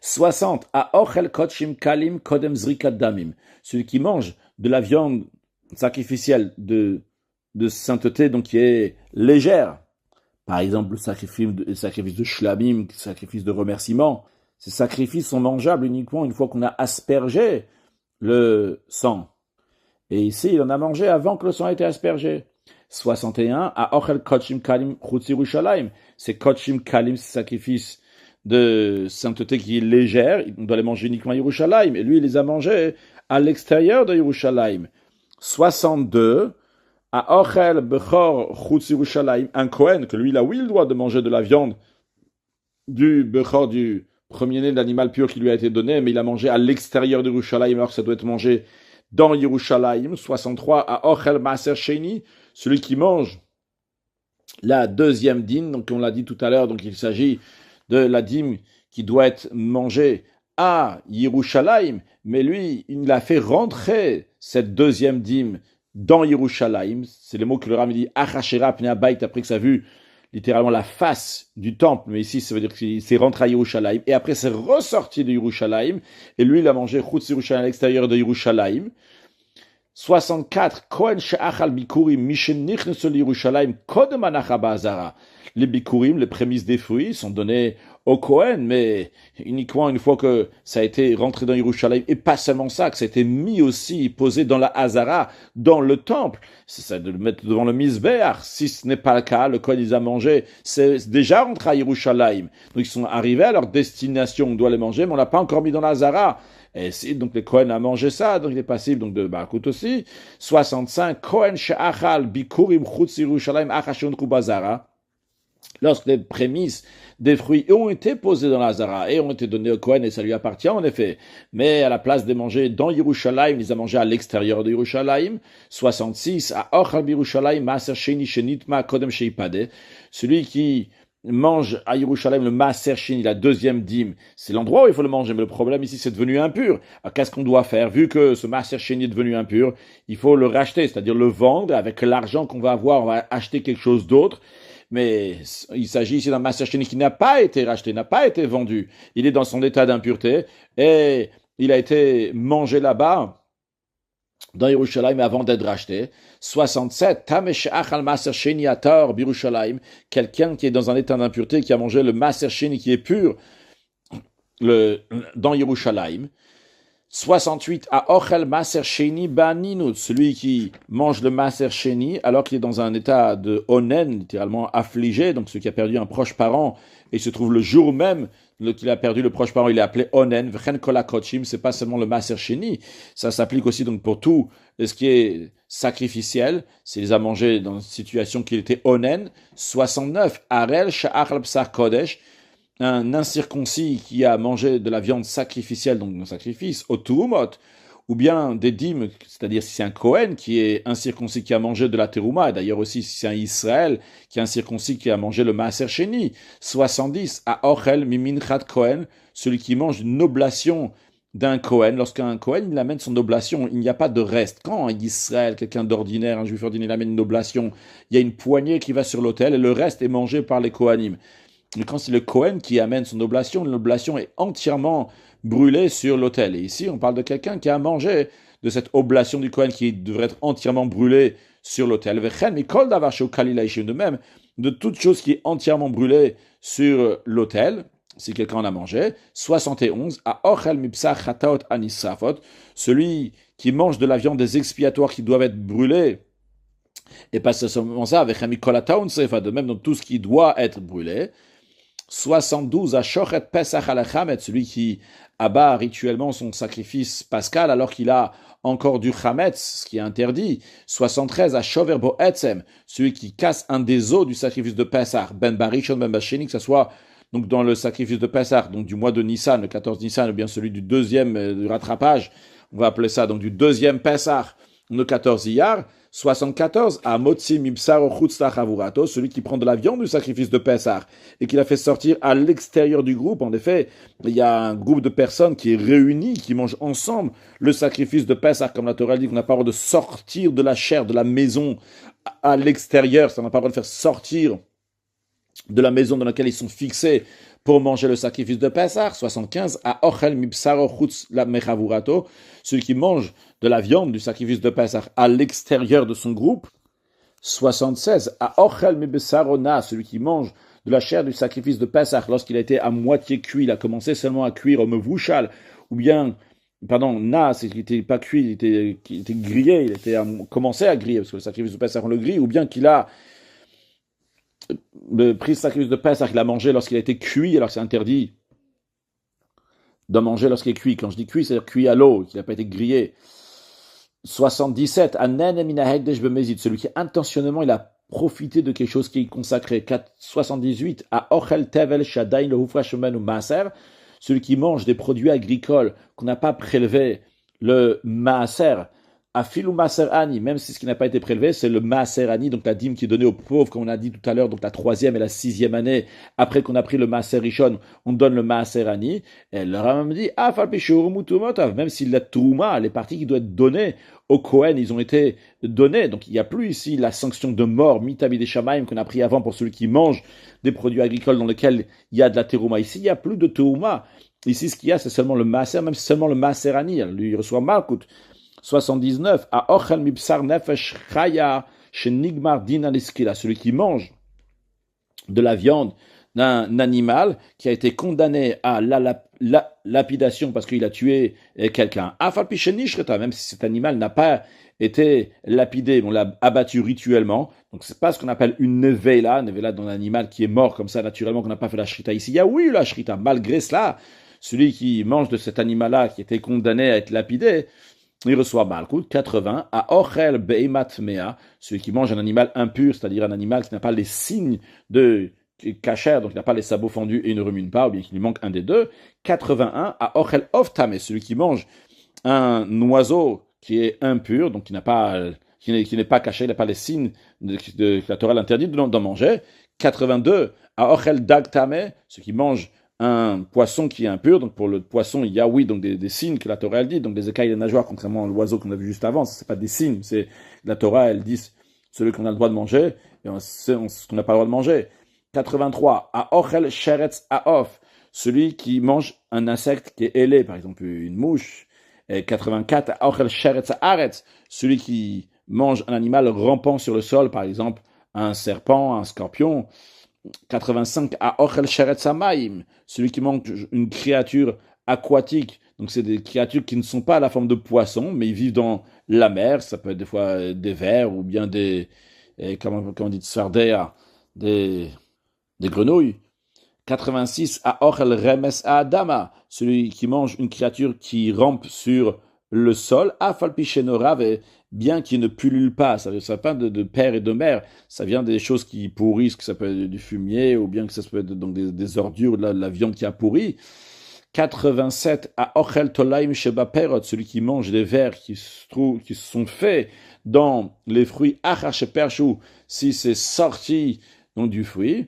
60, à ochel kotshim kalim kodem zrikat damim, celui qui mange de la viande sacrificielle de sainteté, donc qui est légère, par exemple le sacrifice de shlamim, le sacrifice de remerciement, ces sacrifices sont mangeables uniquement une fois qu'on a aspergé le sang. Et ici, il en a mangé avant que le sang ait été aspergé. 61, à Ochel Kotshim Kalim Chutz Yerushalayim. C'est Kotshim Kalim, ce sacrifice de sainteté qui est légère. On doit les manger uniquement à Yerushalayim. Et lui, il les a mangés à l'extérieur de Yerushalayim. 62, à Ochel Bechor Chutz Yerushalayim. Un Kohen, que lui, il a oui le droit de manger de la viande du Bechor, du premier-né de l'animal pur qui lui a été donné, mais il a mangé à l'extérieur de Yerushalayim, alors que ça doit être mangé dans Yerushalayim. 63, à Ochel Maaser Sheni, celui qui mange la deuxième dîme, donc on l'a dit tout à l'heure, donc il s'agit de la dîme qui doit être mangée à Yerushalayim, mais lui, il a fait rentrer cette deuxième dîme dans Yerushalayim. C'est les mots que le Ram dit, Achashera Pnei Habayit, après que ça a vu littéralement la face du temple, mais ici ça veut dire qu'il s'est rentré à Yerushalayim, et après c'est ressorti de Yerushalayim, et lui il a mangé Chutz Yerushalayim à l'extérieur de Yerushalayim. 64, Kohen she'achal bikurim mishenichnesu Yerushalayim kodem hanacha ba'azara. Les bikurim, les prémices des fruits, sont donnés au Kohen, mais uniquement une fois que ça a été rentré dans Yerushalayim, et pas seulement ça, que ça a été mis aussi, posé dans la Hazara, dans le temple. C'est ça de le mettre devant le Mizbeach. Si ce n'est pas le cas, le Kohen les a mangés, c'est déjà rentré à Yerushalayim. Donc ils sont arrivés à leur destination, on doit les manger, mais on l'a pas encore mis dans la Hazara. Et si donc le Kohen a mangé ça, donc il est passible donc de Barkout aussi. 65, Kohen she'achal bikurim chutz Yerushalayim achashon kubazara. Lorsque les prémices des fruits ont été posés dans la Hazara et ont été donnés au Kohen, et ça lui appartient en effet, mais à la place de manger dans Yerushalayim, il les a mangés à l'extérieur de Yerushalayim. 66, à Ochal Yerushalayim Maaser Sheni Shenitma Kodem Sheipade, celui qui mange à Yerushalayim le Maaser Sheni, la deuxième dîme, c'est l'endroit où il faut le manger, mais le problème ici c'est devenu impur. Alors qu'est-ce qu'on doit faire? Vu que ce Maaser Sheni est devenu impur, il faut le racheter, c'est-à-dire le vendre. Avec l'argent qu'on va avoir, on va acheter quelque chose d'autre. Mais il s'agit ici d'un Maaser Sheni qui n'a pas été racheté, n'a pas été vendu. Il est dans son état d'impureté et il a été mangé là-bas, dans Yerushalayim, avant d'être racheté. 67, Tamesh Achal Maaser Sheni Atar Birushalayim, quelqu'un qui est dans un état d'impureté, qui a mangé le Maaser Sheni qui est pur dans Yerushalayim. 68, à Ochel Maaser Sheni Baninut, celui qui mange le Maaser Sheni alors qu'il est dans un état de onen, littéralement affligé, donc celui qui a perdu un proche parent, et il se trouve le jour même qu'il a perdu le proche parent, il est appelé onen, Vchen Kolakochim, c'est pas seulement le Maaser Sheni, ça s'applique aussi donc pour tout ce qui est sacrificiel, s'il les a mangés dans une situation qu'il était onen. 69, Arel Sha'achal Psar Kodesh, un incirconcis qui a mangé de la viande sacrificielle, donc un sacrifice, au Turumot, ou bien des dîmes, c'est-à-dire si c'est un Kohen qui est incirconcis qui a mangé de la Teruma, et d'ailleurs aussi si c'est un Israël qui est incirconcis qui a mangé le Maaser Sheni. 70, à Ochel Miminchat Kohen, celui qui mange une oblation d'un Kohen. Lorsqu'un Kohen il amène son oblation, il n'y a pas de reste. Quand un Israël, quelqu'un d'ordinaire, un juif ordinaire, il amène une oblation, il y a une poignée qui va sur l'autel et le reste est mangé par les Kohanim. Mais quand c'est le Kohen qui amène son oblation, l'oblation est entièrement brûlée sur l'autel. Et ici, on parle de quelqu'un qui a mangé de cette oblation du Kohen qui devrait être entièrement brûlée sur l'autel. De même, de toute chose qui est entièrement brûlée sur l'autel, si quelqu'un en a mangé. 71, à Ochel Mipsach Chataot Anisrafot, celui qui mange de la viande des expiatoires qui doivent être brûlés, et pas seulement ça, avec de même dans tout ce qui doit être brûlé. 72, à Shochet Pesach al-Chamet, celui qui abat rituellement son sacrifice pascal alors qu'il a encore du Chametz, ce qui est interdit. 73, à Shover Bo Etzem, celui qui casse un des os du sacrifice de Pesach, Ben Barishon, Ben Basheni, que ce soit donc dans le sacrifice de Pesach, donc du mois de Nissan, le 14 Nissan, ou bien celui du deuxième du rattrapage, on va appeler ça donc du deuxième Pesach, le 14 Iyar. 74, à Motzi Mibsar Chutzlach Avurato, celui qui prend de la viande du sacrifice de Pessah et qui la fait sortir à l'extérieur du groupe. En effet, il y a un groupe de personnes qui est réuni, qui mangent ensemble le sacrifice de Pessah, comme la Torah dit qu'on n'a pas le droit de sortir de la chair, de la maison à l'extérieur, ça n'a pas le droit de faire sortir de la maison dans laquelle ils sont fixés pour manger le sacrifice de Pessah. 75, à Ochel Mibsaro Chutz la Mechavurato, celui qui mange de la viande du sacrifice de Pessah à l'extérieur de son groupe. 76, à Ochel Mibsaro Na, celui qui mange de la chair du sacrifice de Pessah lorsqu'il a été à moitié cuit, il a commencé seulement à cuire au mevouchal, ou bien, pardon, Na, c'est qu'il n'était pas cuit, il était grillé, il était commencé à griller, parce que le sacrifice de Pessah on le grille, ou bien qu'il a le prix de sacrifice de Pessah qu'il a mangé lorsqu'il a été cuit, alors c'est interdit de manger lorsqu'il est cuit. Quand je dis cuit, c'est-à-dire cuit à l'eau, qu'il n'a pas été grillé. 77, celui qui intentionnellement il a profité de quelque chose qui est consacré. 78, à Ochel Tevel Shadain le Hufra Shemen ou Maser, celui qui mange des produits agricoles qu'on n'a pas prélevé, le maaser, Afilou Maaser Ani, même si ce qui n'a pas été prélevé, c'est le Maaser Ani, donc la dîme qui est donnée aux pauvres, comme on a dit tout à l'heure, donc la 3e et la 6e année, après qu'on a pris le Maaser Rishon, on donne le Maaser Ani. Et le Rambam dit, même si la Touma, les parties qui doivent être données au Kohen, ils ont été donnés. Donc il n'y a plus ici la sanction de mort, Mitabi des Shamaim, qu'on a pris avant pour celui qui mange des produits agricoles dans lesquels il y a de la Terouma. Ici, il n'y a plus de Touma. Ici, ce qu'il y a, c'est seulement le Maaser, même seulement le Maaser Ani. Lui, il reçoit Malkout. 79, à Ochel Mibsar Nefesh Chaya, chez Nigmar Din Aliskila, celui qui mange de la viande d'un animal qui a été condamné à la lapidation parce qu'il a tué quelqu'un. Même si cet animal n'a pas été lapidé, on l'a abattu rituellement. Donc c'est pas ce qu'on appelle une nevela dans un animal qui est mort comme ça naturellement, qu'on n'a pas fait la shrita ici. Il y a oui la shrita. Malgré cela, celui qui mange de cet animal-là qui était condamné à être lapidé, il reçoit Malkout. 80, à Ochel Beimat Mea, celui qui mange un animal impur, c'est-à-dire un animal qui n'a pas les signes de kasher, donc il n'a pas les sabots fendus et il ne rumine pas, ou bien qu'il lui manque un des deux. 81, à Ochel Oftame, celui qui mange un oiseau qui est impur, donc qui n'a pas, qui n'est pas caché, il n'a pas les signes que la Torah l'interdit d'en manger. 82, à Ochel Dagtame, celui qui mange un poisson qui est impur, donc pour le poisson, il y a oui, donc des signes que la Torah elle dit, donc des écailles et des nageoires, contrairement à l'oiseau qu'on a vu juste avant, c'est pas des signes, c'est la Torah elle dit celui qu'on a le droit de manger, et ce qu'on n'a pas le droit de manger. 83, à Ochel Sheretz Aof, celui qui mange un insecte qui est ailé, par exemple une mouche. Et 84, à Ochel Sheretz Aretz, celui qui mange un animal rampant sur le sol, par exemple un serpent, un scorpion. 85, à Ochel Sheretz Hamayim, celui qui mange une créature aquatique. Donc c'est des créatures qui ne sont pas à la forme de poissons, mais ils vivent dans la mer. Ça peut être des fois des vers ou bien des, comment on dit, tsardea, des grenouilles. 86, à Ochel Remes Adama, celui qui mange une créature qui rampe sur le sol, Afalpichénorav, bien qu'il ne pullule pas, ça ne vient pas de père et de mère, ça vient des choses qui pourrissent, que ça peut être du fumier, ou bien que ça peut être donc des ordures, de la viande qui a pourri. 87, à Ochel Tolaim Sheba Perot, celui qui mange des vers qui sont faits dans les fruits Achash Pershu, si c'est sorti donc du fruit.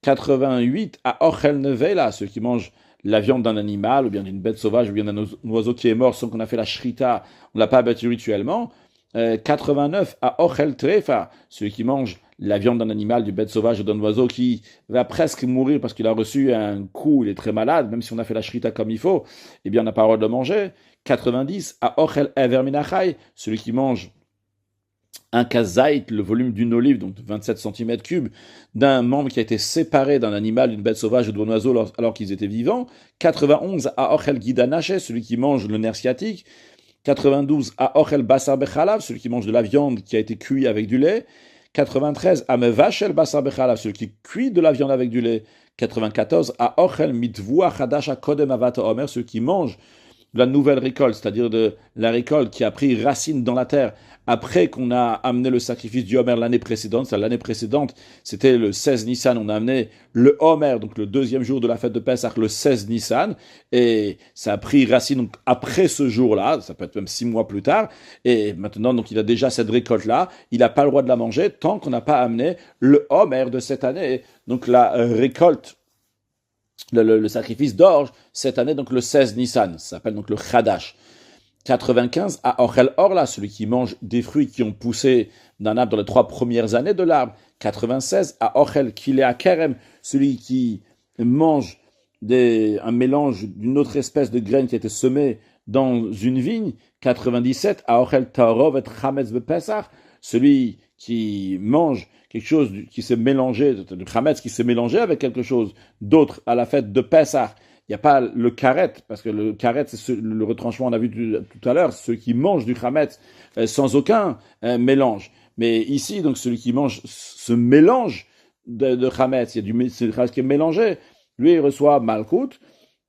88, à Ochel Nevela, ceux qui mangent la viande d'un animal, ou bien d'une bête sauvage, ou bien d'un oiseau qui est mort sans qu'on a fait la shrita, on ne l'a pas abattu rituellement. 89, à Ochel Trefa, celui qui mange la viande d'un animal, d'une bête sauvage ou d'un oiseau qui va presque mourir parce qu'il a reçu un coup, il est très malade, même si on a fait la shrita comme il faut, eh bien on n'a pas le droit de le manger. 90, à Ochel Ever Minachai, celui qui mange un kazaït, le volume d'une olive, donc 27 cm3, d'un membre qui a été séparé d'un animal, d'une bête sauvage ou d'un oiseau alors qu'ils étaient vivants. 91, à Ochel Gidanaché, celui qui mange le nerf sciatique. 92, à Ochel Basar Bechalav, celui qui mange de la viande qui a été cuite avec du lait. 93, à Mevachel Basar Bechalav, celui qui cuit de la viande avec du lait. 94, à Ochel Mitvua Chadasha Kodem Avata Omer, celui qui mange de la nouvelle récolte, c'est-à-dire de la récolte qui a pris racine dans la terre après qu'on a amené le sacrifice du Homer l'année précédente. L'année précédente, c'était le 16 Nissan, on a amené le Homer, donc le deuxième jour de la fête de Pessah, le 16 Nissan, et ça a pris racine donc, après ce jour-là, ça peut être même 6 mois plus tard, et maintenant, donc il a déjà cette récolte-là, il n'a pas le droit de la manger tant qu'on n'a pas amené le Homer de cette année, donc la récolte, le sacrifice d'orge, cette année, donc le 16 Nissan, ça s'appelle donc le Chadash. 95, à Ochel Orla, celui qui mange des fruits qui ont poussé d'un arbre dans les 3 premières années de l'arbre. 96, à Ochel Kilea Kerem, celui qui mange un mélange d'une autre espèce de graine qui a été semée dans une vigne. 97, à Ochel Taorov et Chametz Bepesach, celui qui mange quelque chose qui s'est mélangé, du Chametz qui s'est mélangé avec quelque chose d'autre à la fête de Pessah. Il n'y a pas le karet, parce que le karet, c'est le retranchement, on a vu tout à l'heure, ceux qui mangent du chametz sans aucun mélange. Mais ici, donc, celui qui mange ce mélange de chametz, il y a du chametz qui est mélangé, lui, il reçoit malkout.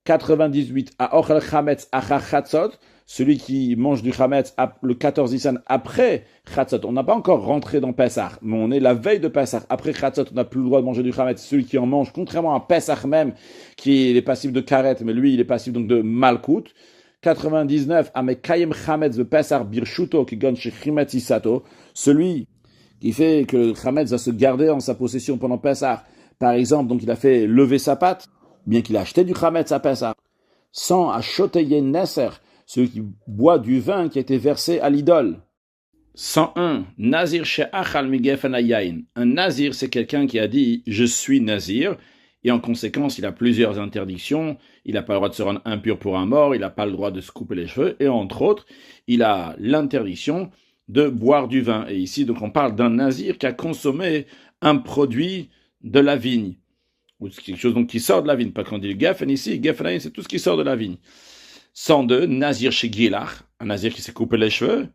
98, à Ochel Chametz Achar Chatzot, celui qui mange du Chametz le 14 Nissan après Chatzot. On n'a pas encore rentré dans Pessah, mais on est la veille de Pessah. Après Chatzot, on n'a plus le droit de manger du Chametz. Celui qui en mange, contrairement à Pessah même, qui est passif de Karet, mais lui, il est passif donc de Malkout. 99, Amekayem Chametz de Pessah Birshuto, qui gagne chez Chimetz Isato, celui qui fait que le Chametz va se garder en sa possession pendant Pessah. Par exemple, donc il a fait lever sa patte, bien qu'il a acheté du Chametz à Pessah. 100, à Shoteye Nesser, celui qui boit du vin qui a été versé à l'idole. 101, Nazir she'achal migefen hayayin. Un Nazir, c'est quelqu'un qui a dit « je suis Nazir », et en conséquence, il a plusieurs interdictions. Il n'a pas le droit de se rendre impur pour un mort, il n'a pas le droit de se couper les cheveux, et entre autres, il a l'interdiction de boire du vin. Et ici, donc, on parle d'un Nazir qui a consommé un produit de la vigne, ou quelque chose donc qui sort de la vigne. Pas qu'on dit le geffen ici, geffen c'est tout ce qui sort de la vigne. 102, Nazir chez Gilach, un Nazir qui s'est coupé les cheveux.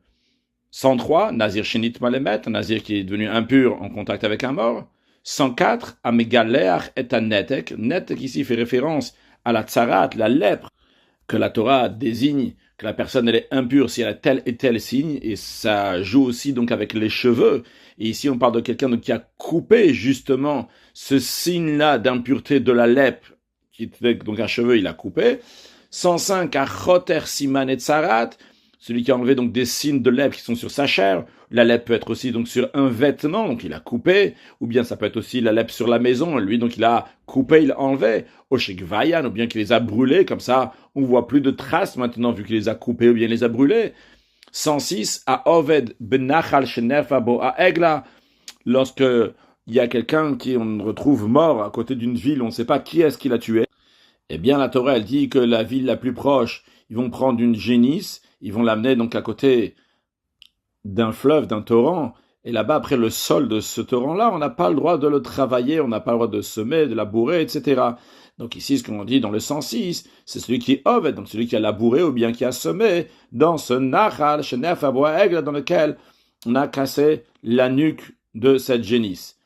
103, Nazir chez Nitmalemet, un Nazir qui est devenu impur en contact avec un mort. 104, Amegaleach et un Netek. Netek ici fait référence à la tsarat, la lèpre, que la Torah désigne que la personne elle est impure si elle a tel et tel signe, et ça joue aussi donc avec les cheveux. Et ici on parle de quelqu'un qui a coupé justement ce signe-là d'impureté de la lèpre, qui était donc un cheveu, il a coupé. 105, à Choter Siman et Tsarat, celui qui a enlevé donc des signes de lèpre qui sont sur sa chair. La lèpre peut être aussi donc sur un vêtement, donc il a coupé, ou bien ça peut être aussi la lèpre sur la maison, lui donc il a coupé, il a enlevé, Oshek Vayan, ou bien qu'il les a brûlés, comme ça on voit plus de traces maintenant vu qu'il les a coupés ou bien les a brûlés. 106, à Oved Benachal Shenerfa Bo à Egla, lorsque il y a quelqu'un qui on retrouve mort à côté d'une ville, on ne sait pas qui est-ce qui l'a tué, eh bien la Torah elle dit que la ville la plus proche, ils vont prendre une génisse, ils vont l'amener donc à côté d'un fleuve, d'un torrent, et là-bas, après le sol de ce torrent-là, on n'a pas le droit de le travailler, on n'a pas le droit de semer, de labourer, etc. Donc ici, ce qu'on dit dans le 106, c'est celui qui oved, donc celui qui a labouré ou bien qui a semé, dans ce nachal, shenef aboa aigle, dans lequel on a cassé la nuque de cette génisse.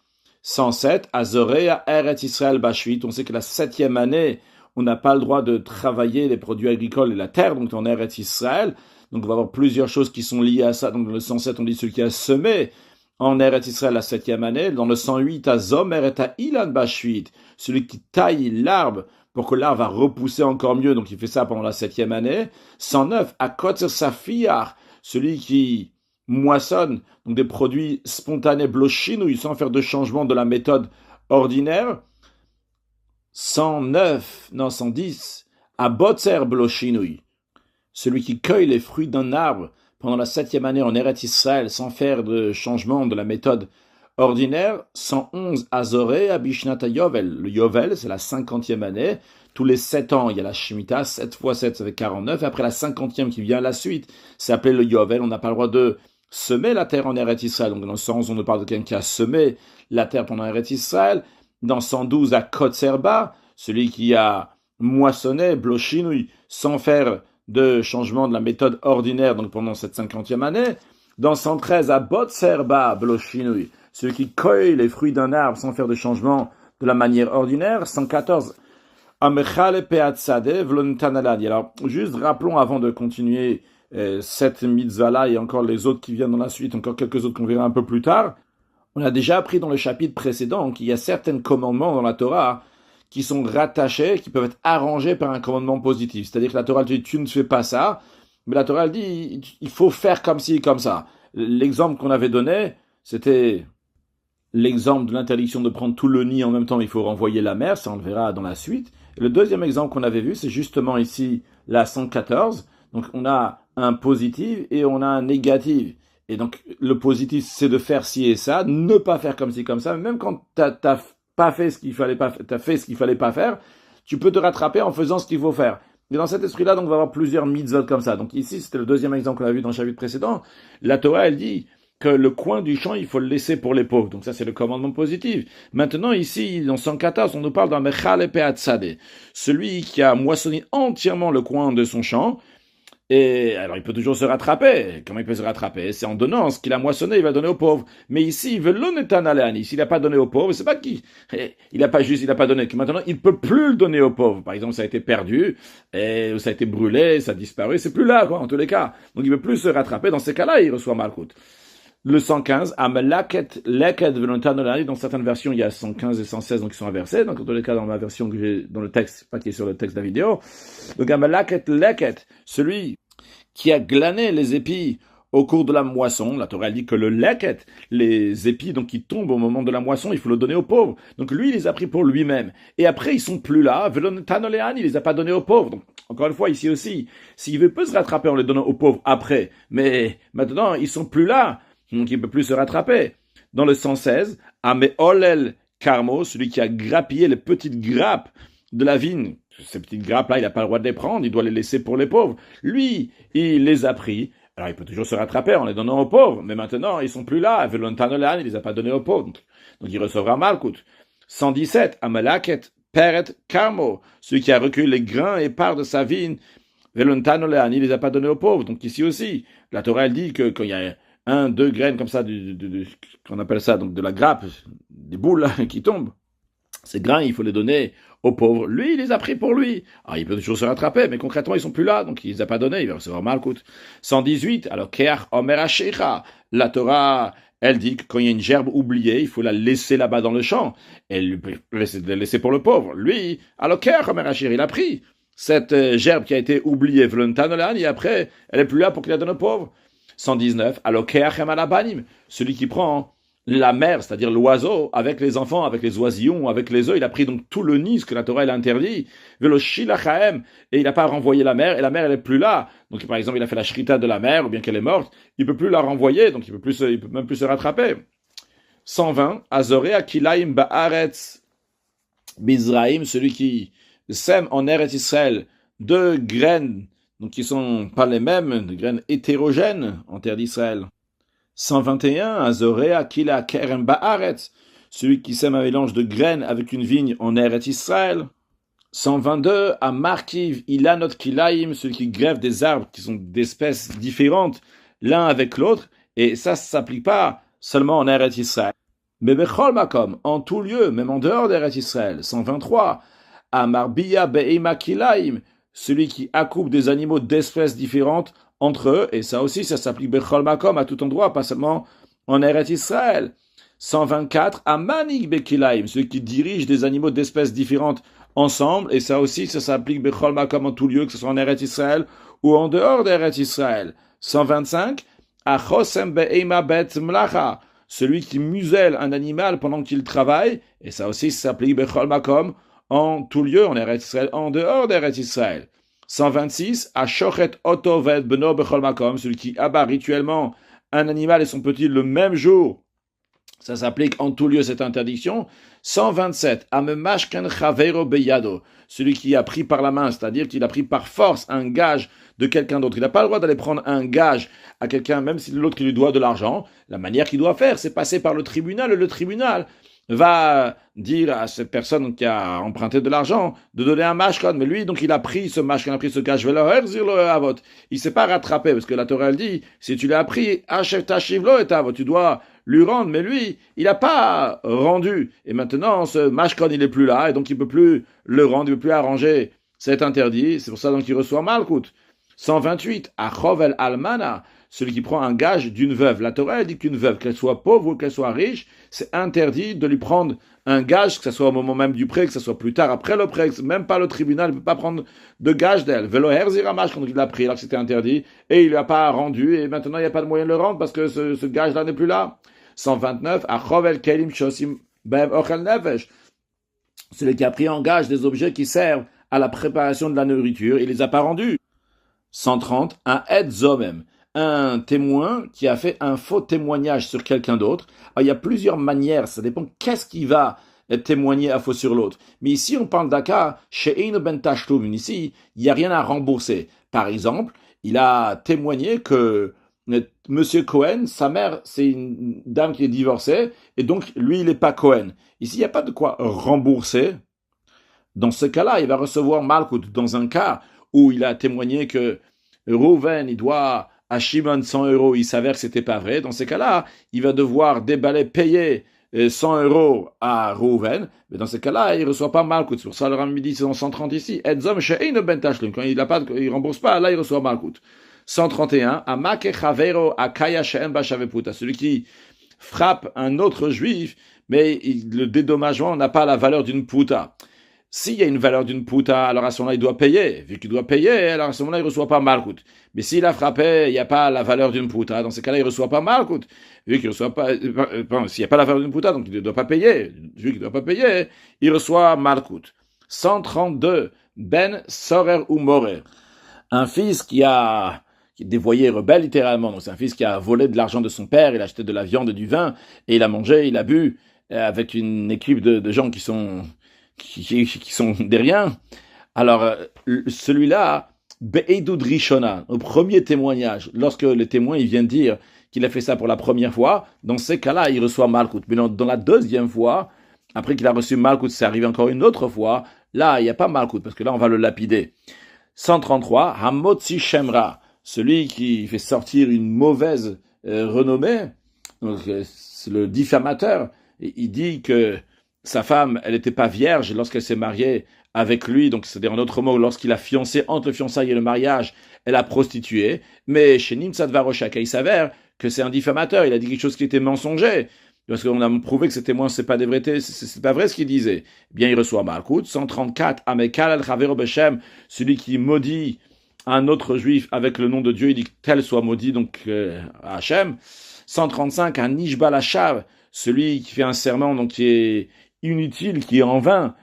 107, Azorea Eretz Israël Bashvit, on sait que la 7e année, on n'a pas le droit de travailler les produits agricoles et la terre, donc en Eretz Israël. Donc on va avoir plusieurs choses qui sont liées à ça. Donc dans le 107, on dit celui qui a semé en Eretz Israël la 7e année. Dans le 108, à Zomer et à Ilan Bashvit, celui qui taille l'arbre pour que l'arbre va repousser encore mieux. Donc il fait ça pendant la 7e année. 109, à Kotzer Safiar, celui qui moissonne donc des produits spontanés blochinouilles sans faire de changement de la méthode ordinaire. 110, à Botzer blochinouille, celui qui cueille les fruits d'un arbre pendant la 7e année en Eretz Israël sans faire de changement de la méthode ordinaire. 111, Azoré, à Bishnata Yovel. Le Yovel, c'est la 50e année. Tous les 7 ans, il y a la Shemitah, 7 x 7, ça fait 49. Et après la 50e qui vient à la suite, c'est appelé le Yovel. On n'a pas le droit de semer la terre en Eretz Israël. Donc dans le 111, on ne parle de quelqu'un qui a semé la terre pendant Eretz Israël. Dans 112, à Kotserba, celui qui a moissonné, blochinouille, sans faire de changement de la méthode ordinaire, donc pendant cette 50e année. Dans 113, à Botserba, blochinouille, celui qui cueille les fruits d'un arbre sans faire de changement de la manière ordinaire. 114, à Mechale Peatzade, Vlontanaladi. Alors, juste rappelons avant de continuer cette mitzvah-là et encore les autres qui viennent dans la suite, encore quelques autres qu'on verra un peu plus tard. On a déjà appris dans le chapitre précédent qu'il y a certains commandements dans la Torah qui sont rattachés, qui peuvent être arrangés par un commandement positif. C'est-à-dire que la Torah dit « tu ne fais pas ça », mais la Torah dit « il faut faire comme ci, comme ça ». L'exemple qu'on avait donné, c'était l'exemple de l'interdiction de prendre tout le nid en même temps, il faut renvoyer la mère, ça on le verra dans la suite. Et le deuxième exemple qu'on avait vu, c'est justement ici la 114. Donc on a un positif et on a un négatif. Et donc, le positif, c'est de faire ci et ça, ne pas faire comme ci, comme ça. Même quand t'as pas fait ce qu'il fallait pas, t'as fait ce qu'il fallait pas faire, tu peux te rattraper en faisant ce qu'il faut faire. Et dans cet esprit-là, donc, on va avoir plusieurs mitzvot comme ça. Donc ici, c'était le deuxième exemple qu'on a vu dans le chapitre précédent. La Torah, elle dit que le coin du champ, il faut le laisser pour les pauvres. Donc ça, c'est le commandement positif. Maintenant, ici, dans 114, on nous parle d'un mechal peatzade. Celui qui a moissonné entièrement le coin de son champ, Et alors, il peut toujours se rattraper. Comment il peut se rattraper? C'est en donnant ce qu'il a moissonné, il va donner aux pauvres. Mais ici, il veut l'onetan aleani. S'il n'a pas donné aux pauvres, c'est pas qu'il, il n'a pas juste, il n'a pas donné. Que maintenant, il peut plus le donner aux pauvres. Par exemple, ça a été perdu, et ça a été brûlé, ça a disparu, c'est plus là, quoi, en tous les cas. Donc, il veut plus se rattraper. Dans ces cas-là, il reçoit malkout. Le 115, Amelaket leket volontan aleani. Dans certaines versions, il y a 115 et 116, donc ils sont inversés. Donc, en tous les cas, dans ma version que j'ai, dans le texte, pas qui est sur le texte de la vidéo. Donc, Amelaket leket, celui qui a glané les épis au cours de la moisson. La Torah dit que le leket, les épis donc qui tombent au moment de la moisson, il faut le donner aux pauvres. Donc lui, il les a pris pour lui-même. Et après, ils sont plus là. Il les a pas donnés aux pauvres. Donc, encore une fois, ici aussi, s'il veut peut se rattraper en les donnant aux pauvres après, mais maintenant, ils sont plus là. Donc il peut plus se rattraper. Dans le 116, Ameolel Carmo, celui qui a grappillé les petites grappes de la vigne. Ces petites grappes-là, il n'a pas le droit de les prendre, il doit les laisser pour les pauvres. Lui, il les a pris. Alors, il peut toujours se rattraper en les donnant aux pauvres, mais maintenant, ils sont plus là. Velontanolan, il les a pas donnés aux pauvres. Donc, il recevra malkout. 117, Amalaket Peret Carmo, celui qui a recueilli les grains et parts de sa vigne. Velontanolan, il les a pas donnés aux pauvres. Donc, ici aussi, la Torah, elle dit que quand il y a 2 graines comme ça, qu'on appelle ça, donc de la grappe, des boules là, qui tombent, ces grains, il faut les donner aux pauvres. Lui, il les a pris pour lui. Alors, il peut toujours se rattraper, mais concrètement, ils sont plus là, donc il les a pas donnés, il va recevoir malkout. 118, alors, Keach Omer Ashecha, la Torah, elle dit que quand il y a une gerbe oubliée, il faut la laisser là-bas dans le champ, et la laisser pour le pauvre. Lui, alors, Keach Omer Ashecha, il a pris cette gerbe qui a été oubliée, Vlontan et après, elle est plus là pour qu'il la donne aux pauvres. 119, alors, Keach Emalabanim, celui qui prend la mère, c'est-à-dire l'oiseau, avec les enfants, avec les oisillons, avec les œufs, il a pris donc tout le nid, ce que la Torah elle a interdit, velo shilachaem, et il n'a pas renvoyé la mère, et la mère elle est plus là. Donc par exemple, il a fait la shrita de la mère, ou bien qu'elle est morte, il peut plus la renvoyer, donc il peut même plus se rattraper. 120, Azoré Akilaim Baaretz Bizraim, celui qui sème en Eretz Israël 2 graines, donc qui sont pas les mêmes, des graines hétérogènes en terre d'Israël. 121, Azorea Kila Kerem Baaretz, celui qui sème un mélange de graines avec une vigne en Eretz Israël. 122, à Markiv Ilanot Kilaim, celui qui grève des arbres qui sont d'espèces différentes l'un avec l'autre, et ça ne s'applique pas seulement en Eretz Israël. Mais Bechol Makom, en tout lieu, même en dehors d'Eretz Israël. 123, à Marbiya Be'ema Kilaim, celui qui accoupe des animaux d'espèces différentes entre eux, et ça aussi, ça s'applique Bechol Makom à tout endroit, pas seulement en Eretz Israël. 124, à Manig Bekilaim, celui qui dirige des animaux d'espèces différentes ensemble, et ça aussi, ça s'applique Bechol Makom en tout lieu, que ce soit en Eretz Israël ou en dehors d'Eretz Israël. 125, à Chosem Be'ema Bet Mlacha, celui qui muselle un animal pendant qu'il travaille, et ça aussi, ça s'applique Bechol Makom en tout lieu, en Eretz Israël, en dehors d'Eretz Israël. 126, à Shochet Otoved Beno Bechol Makom, celui qui abat rituellement un animal et son petit le même jour. Ça s'applique en tout lieu cette interdiction. 127, à Memashken Chavero Beyado, celui qui a pris par la main, c'est-à-dire qu'il a pris par force un gage de quelqu'un d'autre. Il n'a pas le droit d'aller prendre un gage à quelqu'un, même si l'autre lui doit de l'argent. La manière qu'il doit faire, c'est passer par le tribunal, et le tribunal va dire à cette personne qui a emprunté de l'argent de donner un mashkon, mais lui, donc il a pris ce mashkon, il a pris ce gage, il s'est pas rattrapé, parce que la Torah elle dit, si tu l'as pris, tu dois lui rendre, mais lui, il n'a pas rendu, et maintenant ce mashkon il est plus là, et donc il peut plus le rendre, il peut plus arranger, c'est interdit, c'est pour ça donc il reçoit malkout. 128, Achov el Almana, celui qui prend un gage d'une veuve. La Torah elle dit qu'une veuve, qu'elle soit pauvre ou qu'elle soit riche, c'est interdit de lui prendre un gage, que ce soit au moment même du prêt, que ce soit plus tard après le prêt, même pas le tribunal ne peut pas prendre de gage d'elle. Velo herziramash, quand il l'a pris, alors que c'était interdit, et il lui a pas rendu, et maintenant il n'y a pas de moyen de le rendre parce que ce gage-là n'est plus là. 129, Achov el Kelim Shosim Bev Ochel Nefesh, celui qui a pris en gage des objets qui servent à la préparation de la nourriture, il les a pas rendus. 130, un Ed Zomem, un témoin qui a fait un faux témoignage sur quelqu'un d'autre. Alors, il y a plusieurs manières, ça dépend qu'est-ce qui va témoigner à faux sur l'autre. Mais ici, on parle d'un cas, chez Ein Ben Tashtum, ici, il n'y a rien à rembourser. Par exemple, il a témoigné que Monsieur Cohen, sa mère, c'est une dame qui est divorcée, et donc, lui, il n'est pas Cohen. Ici, il n'y a pas de quoi rembourser. Dans ce cas-là, il va recevoir malkout. Dans un cas où il a témoigné que Rouven, il doit à Shimon 100 euros, il s'avère que c'était pas vrai. Dans ces cas-là, il va devoir déballer, payer 100 euros à Rouven, mais dans ces cas-là, il reçoit pas Malkout. C'est pour ça, le Rambam dit, c'est dans 130 ici. Edzom she'eino ben tashlum. Quand il rembourse pas, là, il reçoit Malkout. 131, Amake chavero akaya she'en bashaveputa. Celui qui frappe un autre juif, mais le dédommagement n'a pas la valeur d'une puta. S'il y a une valeur d'une puta, alors à ce moment-là, il doit payer. Vu qu'il doit payer, alors à ce moment-là, il ne reçoit pas malkout. Mais s'il a frappé, il n'y a pas la valeur d'une puta. Dans ce cas-là, il ne reçoit pas malkout. Vu qu'il ne reçoit pas, s'il n'y a pas la valeur d'une puta, donc il ne doit pas payer. Vu qu'il ne doit pas payer, il reçoit malkout. 132. Ben sorer ou morer. Un fils qui est dévoyé, rebelle littéralement. Donc c'est un fils qui a volé de l'argent de son père, il a acheté de la viande et du vin, et il a mangé, il a bu, avec une équipe de gens qui sont des riens. Alors, celui-là, Be'edud Rishona, au premier témoignage, lorsque le témoin il vient dire qu'il a fait ça pour la première fois, dans ces cas-là, il reçoit Malkout. Mais dans la deuxième fois, après qu'il a reçu Malkout, c'est arrivé encore une autre fois, là, il n'y a pas Malkout, parce que là, on va le lapider. 133, Hamotzi Shemra, celui qui fait sortir une mauvaise renommée, donc c'est le diffamateur, il dit que sa femme, elle n'était pas vierge lorsqu'elle s'est mariée avec lui, donc c'est-à-dire en d'autres mots, lorsqu'il a fiancé, entre le fiançailles et le mariage, elle a prostitué, mais chez Nimtzat Varoshaka, il s'avère que c'est un diffamateur, il a dit quelque chose qui était mensonger, parce qu'on a prouvé que ces témoins, c'est pas vrai ce qu'il disait. Bien, il reçoit Malkout. 134, Amekal al-Chavero Beshem, celui qui maudit un autre juif avec le nom de Dieu, il dit que tel soit maudit, donc Hachem. 135, un Nishbal Hashav, celui qui fait un serment, donc qui est inutile, qui est en vain,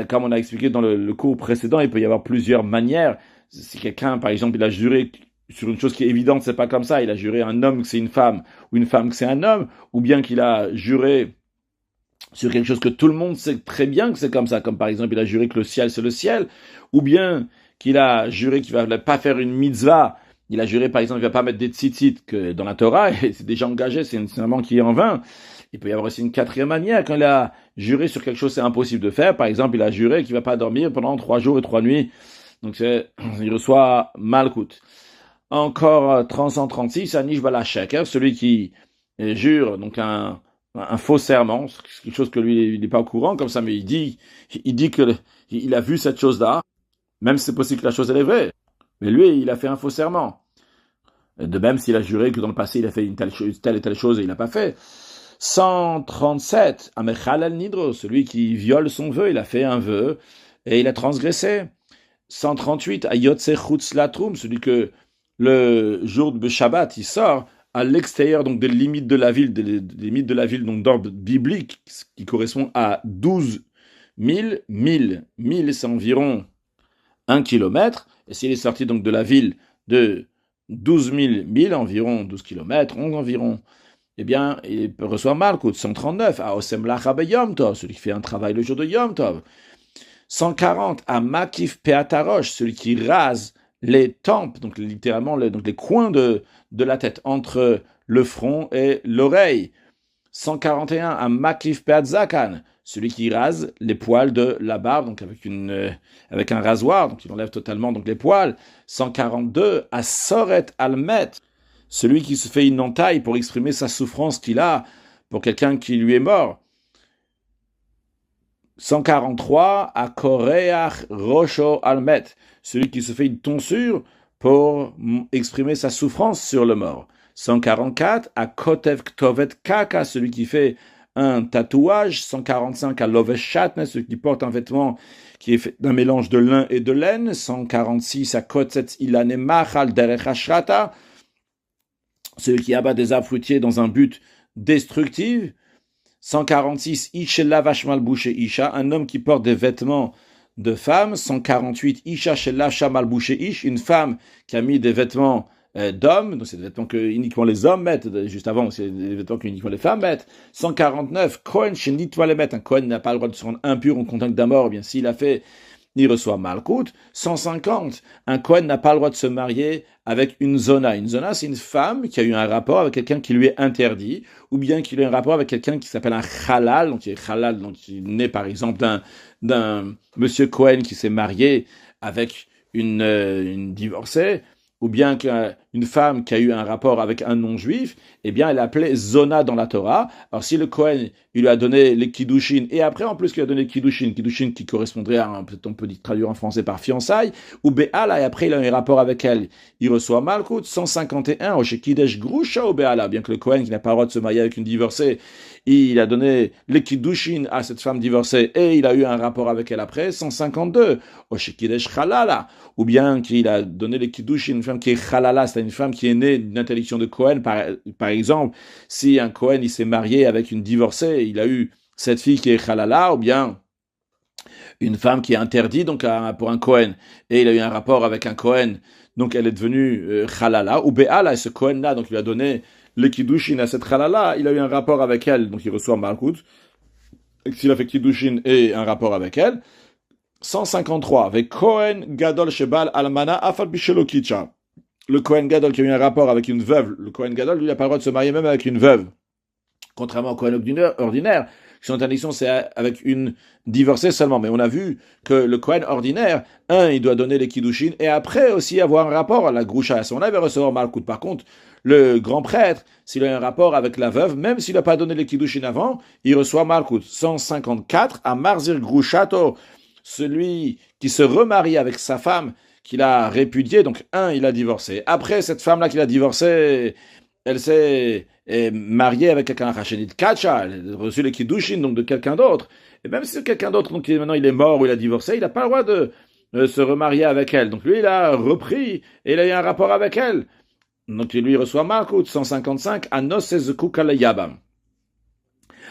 comme on a expliqué dans le cours précédent, il peut y avoir plusieurs manières. Si quelqu'un, par exemple, il a juré sur une chose qui est évidente, c'est pas comme ça, il a juré un homme que c'est une femme, ou une femme que c'est un homme, ou bien qu'il a juré sur quelque chose que tout le monde sait très bien que c'est comme ça, comme par exemple, il a juré que le ciel c'est le ciel, ou bien qu'il a juré qu'il va pas faire une mitzvah, il a juré par exemple qu'il va pas mettre des tzitzit que dans la Torah, et c'est déjà engagé, c'est un serment qui est en vain. Il peut y avoir aussi une quatrième manière, quand il a juré sur quelque chose c'est impossible de faire, par exemple il a juré qu'il va pas dormir pendant 3 jours et 3 nuits, donc il reçoit Malkout. Encore 336, Anish Balashek, celui qui jure donc un faux serment, c'est quelque chose que lui il n'est pas au courant comme ça, mais il dit que il a vu cette chose-là, même si c'est possible que la chose elle est vraie, mais lui il a fait un faux serment. De même s'il a juré que dans le passé il a fait telle et telle chose et il n'a pas fait. 137, Amechal al-Nidro, celui qui viole son vœu, il a fait un vœu et il a transgressé. 138, Ayotse Chutz Latrum, celui que le jour de Shabbat, il sort à l'extérieur donc des limites de la ville, des limites de la ville donc d'ordre biblique, qui correspond à 12 000 milles. 1000, c'est environ 1 kilomètre. Et s'il est sorti donc de la ville de 12 000 milles, environ 12 kilomètres, 11 environ, eh bien, il reçoit Malkout. 139, à Osem Lacha Yom Tov, celui qui fait un travail le jour de Yom Tov. 140, à Makif Peatarosh, celui qui rase les tempes, donc littéralement donc les coins de la tête, entre le front et l'oreille. 141, à Makif Peatzakan, celui qui rase les poils de la barbe, donc avec un rasoir, donc il enlève totalement donc les poils. 142, à Soret Almet, celui qui se fait une entaille pour exprimer sa souffrance qu'il a pour quelqu'un qui lui est mort. 143, à Koreach Rosho Almet, celui qui se fait une tonsure pour exprimer sa souffrance sur le mort. 144, à Kotev Ktovet Kaka, celui qui fait un tatouage. 145, à Lovesh Shatne, celui qui porte un vêtement qui est fait d'un mélange de lin et de laine. 146, à Kotzetz Ilane Machal Derech Ashrata, celui qui abat des arbres fruitiers dans un but destructif. 146, Ishela Vashmal Bouché Isha, un homme qui porte des vêtements de femme. 148, Isha Shela Shamal Bouché Ish, une femme qui a mis des vêtements d'hommes, donc c'est des vêtements que uniquement les hommes mettent, juste avant, c'est des vêtements que uniquement les femmes mettent. 149, Kohen Shenitwa les mettre, un Kohen n'a pas le droit de se rendre impur en contact d'un mort, bien s'il a fait, il reçoit Malkout. 150, un Kohen n'a pas le droit de se marier avec une zona. Une zona, c'est une femme qui a eu un rapport avec quelqu'un qui lui est interdit, ou bien qui a eu un rapport avec quelqu'un qui s'appelle un halal, donc il est halal, donc il est né par exemple d'un monsieur Cohen qui s'est marié avec une divorcée, ou bien qu'une femme qui a eu un rapport avec un non-juif, eh bien, elle est appelée Zona dans la Torah. Alors, si le Kohen, il lui a donné les Kiddushin, et après, en plus, qu'il a donné Kiddushin qui correspondrait à, peut-être on peut traduire en français par fiançailles, ou Be'ala, et après, il a eu un rapport avec elle, il reçoit Malkout, 151, chez Kiddush Grusha ou Be'ala, bien que le Kohen, qui n'a pas le droit de se marier avec une divorcée, il a donné les Kiddushin à cette femme divorcée, et il a eu un rapport avec elle après, 152, chez Kiddush Chalala, ou bien qu'il a donné les Kiddushin, une femme qui est Chalala, c'est une femme qui est née d'une interdiction de Kohen, par exemple, si un Kohen il s'est marié avec une divorcée, il a eu cette fille qui est Chalala, ou bien une femme qui est interdite donc pour un Kohen, et il a eu un rapport avec un Kohen, donc elle est devenue Chalala, ou Be'ala, et ce Kohen-là, donc il lui a donné les Kiddushin à cette Chalala, il a eu un rapport avec elle, donc il reçoit Malkout, et s'il a fait Kiddushin et un rapport avec elle, 153, avec Kohen Gadol Shebal Almana Afal Bishelo Kitcha. Le Kohen Gadol qui a eu un rapport avec une veuve, le Kohen Gadol, lui, il n'a pas le droit de se marier même avec une veuve. Contrairement au Kohen ordinaire, qui son interdiction, c'est avec une divorcée seulement. Mais on a vu que le Kohen ordinaire, il doit donner les Kiddushin, et après aussi avoir un rapport à la Grusha. À ce moment-là, il va recevoir Malkout. Par contre, le grand prêtre, s'il a un rapport avec la veuve, même s'il n'a pas donné les Kiddushin avant, il reçoit Malkout. 154, à Marzir Grushato, celui qui se remarie avec sa femme qu'il a répudiée, donc il a divorcé. Après, cette femme-là qu'il a divorcée, elle s'est mariée avec quelqu'un, Rachenit Kacha, elle a reçu les Kiddushin, donc de quelqu'un d'autre. Et même si c'est quelqu'un d'autre, donc maintenant il est mort ou il a divorcé, il n'a pas le droit de se remarier avec elle. Donc lui, il a repris et il a eu un rapport avec elle. Donc lui, il reçoit Malkout, 155, Anos Yabam.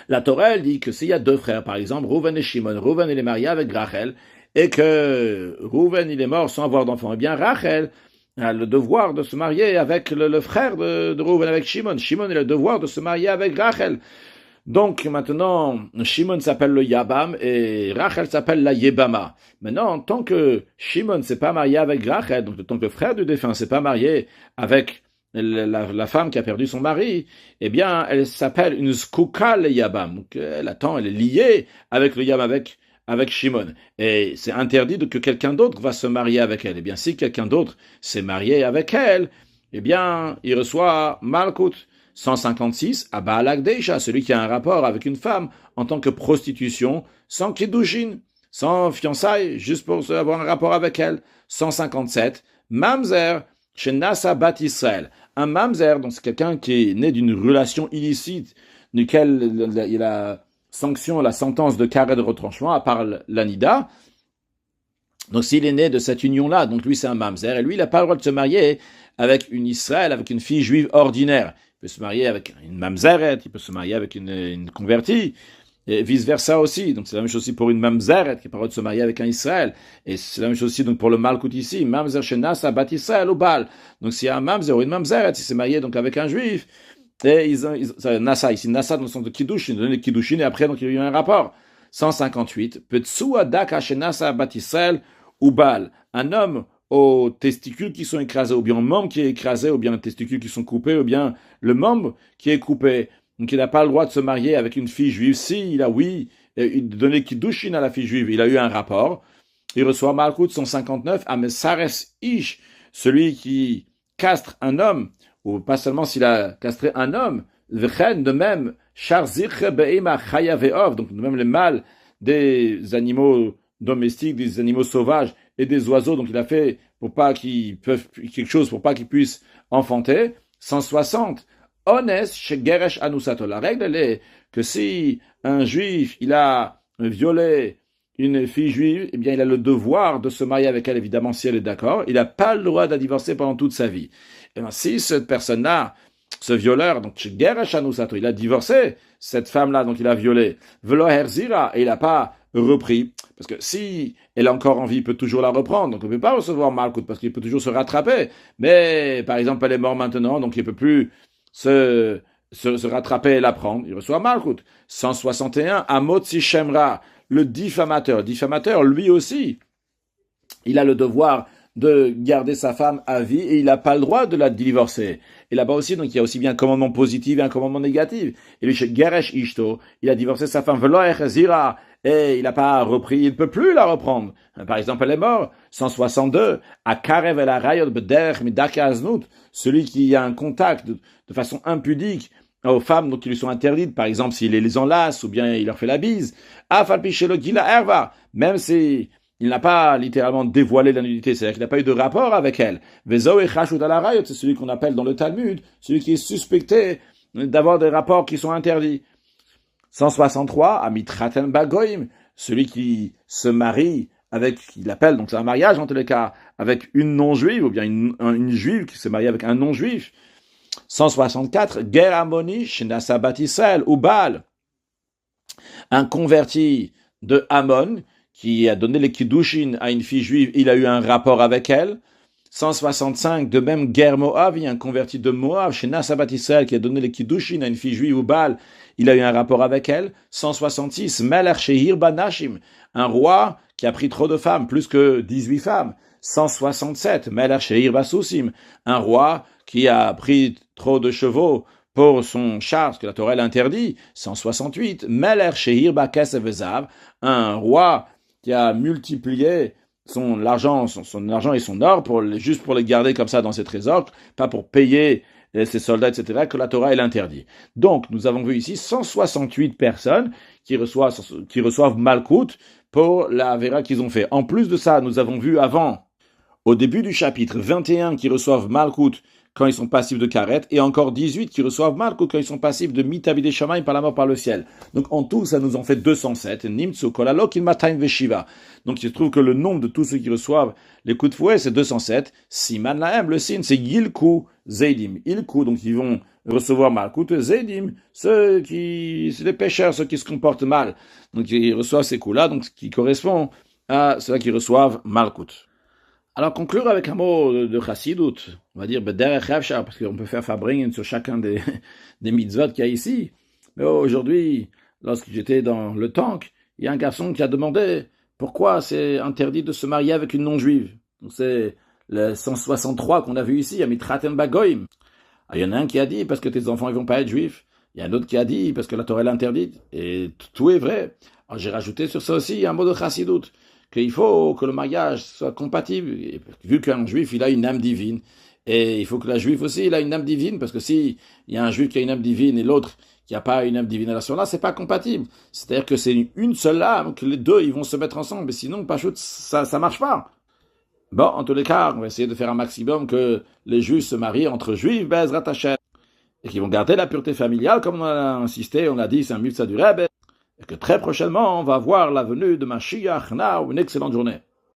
La Torah, elle dit que s'il y a deux frères, par exemple, Rouven et Shimon, Rouven il est marié avec Rachel, et que Rouven il est mort sans avoir d'enfant, eh bien Rachel a le devoir de se marier avec le frère de Rouven, avec Shimon. Shimon a le devoir de se marier avec Rachel. Donc maintenant, Shimon s'appelle le Yabam et Rachel s'appelle la Yebama. Maintenant, tant que Shimon ne s'est pas marié avec Rachel, donc tant que le frère du défunt ne s'est pas marié avec la femme qui a perdu son mari, eh bien, elle s'appelle une Skouka le Yabam. Donc, elle attend, elle est liée avec le Yabam, avec Shimon. Et c'est interdit que quelqu'un d'autre va se marier avec elle. Eh bien, si quelqu'un d'autre s'est marié avec elle, eh bien, il reçoit Malkout. 156, à Baalak Deisha, celui qui a un rapport avec une femme en tant que prostitution, sans Kiddushin, sans fiançailles, juste pour avoir un rapport avec elle. 157, Mamzer, chez Nasa Bat Israël. Un Mamzer, donc c'est quelqu'un qui est né d'une relation illicite, duquel il a sanction, la sentence de carré de retranchement, à part l'Anida. Donc s'il est né de cette union-là, donc lui c'est un Mamzer, et lui il n'a pas le droit de se marier avec une Israël, avec une fille juive ordinaire. Il peut se marier avec une mamzeret, il peut se marier avec une convertie, et vice-versa aussi. Donc c'est la même chose aussi pour une mamzeret, qui n'a pas le droit de se marier avec un Israël. Et c'est la même chose aussi donc pour le Malkout ici, mamzer shenasa bat Israël ou Baal. Donc s'il y a un mamzer ou une mamzeret, il s'est marié donc avec un juif, et Nasa, ici Nasa dans le sens de Kiddushin, il donne les Kiddushin, et après donc il y a eu un rapport. 158, Petsu adak shenasa bat Israël ou Baal. Un homme aux testicules qui sont écrasés, ou bien au membre qui est écrasé, ou bien les testicules qui sont coupés, ou bien le membre qui est coupé. Donc il n'a pas le droit de se marier avec une fille juive. Si il a, il donnait Kiddushin à la fille juive, il a eu un rapport, il reçoit Malkout 159, à Mesares Ish, celui qui castre un homme, ou pas seulement s'il a castré un homme, de même, donc de même les mâles des animaux domestiques, des animaux sauvages, et des oiseaux, donc il a fait pour pas qu'ils peuvent quelque chose pour pas qu'ils puissent enfanter. 160. Ones chez Geresh Anusato. La règle elle est que si un juif il a violé une fille juive, eh bien il a le devoir de se marier avec elle, évidemment si elle est d'accord. Il n'a pas le droit de la divorcer pendant toute sa vie. Et bien, si cette personne-là, ce violeur, donc chez Geresh Anusato, il a divorcé cette femme-là, donc il a violé. Velo Herzira, et il n'a pas repris. Parce que si elle est encore en vie, il peut toujours la reprendre. Donc on ne peut pas recevoir Malkout parce qu'il peut toujours se rattraper. Mais par exemple, elle est morte maintenant, donc il ne peut plus se rattraper et la prendre. Il reçoit Malkout. 161, Amotzi Shemra, le diffamateur. Le diffamateur, lui aussi, il a le devoir de garder sa femme à vie et il n'a pas le droit de la divorcer. Et là-bas aussi, donc il y a aussi bien un commandement positif et un commandement négatif. Et lui, chez Geresh Ishto, il a divorcé sa femme, et il n'a pas repris, il ne peut plus la reprendre. Par exemple, elle est morte, 162, à Karev el Arayot Bederech Midaka Aznut, celui qui a un contact de façon impudique aux femmes donc qui lui sont interdites, par exemple s'il les enlace ou bien il leur fait la bise, même si il n'a pas littéralement dévoilé la nudité, c'est-à-dire qu'il n'a pas eu de rapport avec elle. C'est celui qu'on appelle dans le Talmud, celui qui est suspecté d'avoir des rapports qui sont interdits. 163, Amitraten Bagoim, celui qui se marie avec, il appelle, donc c'est un mariage en tous les cas, avec une non-juive, ou bien une juive qui se marie avec un non-juif. 164, Ger Amoni, Shenasa Bat Israël, ou Baal, un converti de Ammon, qui a donné les Kiddushin à une fille juive, il a eu un rapport avec elle. 165, de même Ger Moav, un converti de Moab, Shenasa Bat Israël, qui a donné les Kiddushin à une fille juive, ou Baal, il a eu un rapport avec elle. 166, Melech Shehir Banashim, un roi qui a pris trop de femmes, plus que 18 femmes. 167, Melech Shehir Basusim, un roi qui a pris trop de chevaux pour son char, ce que la Torah l'interdit. 168, Melech Shehir Bakesef Vezav, un roi qui a multiplié son argent et son or juste pour les garder comme ça dans ses trésors, pas pour payer ses soldats, etc., que la Torah l'interdit. Donc, nous avons vu ici 168 personnes qui reçoivent Malkout pour la Avera qu'ils ont fait. En plus de ça, nous avons vu avant, au début du chapitre, 21 qui reçoivent Malkout quand ils sont passifs de Karet, et encore 18 qui reçoivent Malkout quand ils sont passifs de Mitabide Shamayim par la mort par le ciel. Donc en tout, ça nous en fait 207. Nimtsu Kolalok Ilmataim Veshiva. Donc il se trouve que le nombre de tous ceux qui reçoivent les coups de fouet, c'est 207. Siman Lahem, le signe, c'est Yilku Zeidim. Yilku, donc ils vont recevoir Malkout. Zeidim, c'est les pécheurs, ceux qui se comportent mal. Donc ils reçoivent ces coups-là, donc qui correspond à ceux qui reçoivent Malkout. Alors, conclure avec un mot de Chassidut, on va dire Bederech Efshar, parce qu'on peut faire Fabringen sur chacun des mitzvot qu'il y a ici. Mais aujourd'hui, lorsque j'étais dans le tank, il y a un garçon qui a demandé pourquoi c'est interdit de se marier avec une non-juive. Donc c'est le 163 qu'on a vu ici, Amitratem Bagoim. Il y en a un qui a dit parce que tes enfants ils vont pas être juifs. Il y a un autre qui a dit parce que la Torah l'interdit. Et tout est vrai. Alors j'ai rajouté sur ça aussi un mot de Chassidut, qu'il faut que le mariage soit compatible, vu qu'un juif, il a une âme divine, et il faut que la juive aussi, il a une âme divine, parce que si il y a un juif qui a une âme divine et l'autre qui n'a pas une âme divine à là, c'est pas compatible. C'est-à-dire que c'est une seule âme, que les deux, ils vont se mettre ensemble, mais sinon, ça marche pas. Bon, en tous les cas, on va essayer de faire un maximum que les juifs se marient entre juifs, Bezrat Hashem, et qu'ils vont garder la pureté familiale, comme on a insisté, on a dit, c'est un mitzvah du Rebbe, et que très prochainement, on va voir la venue de Mashiach. Now, une excellente journée.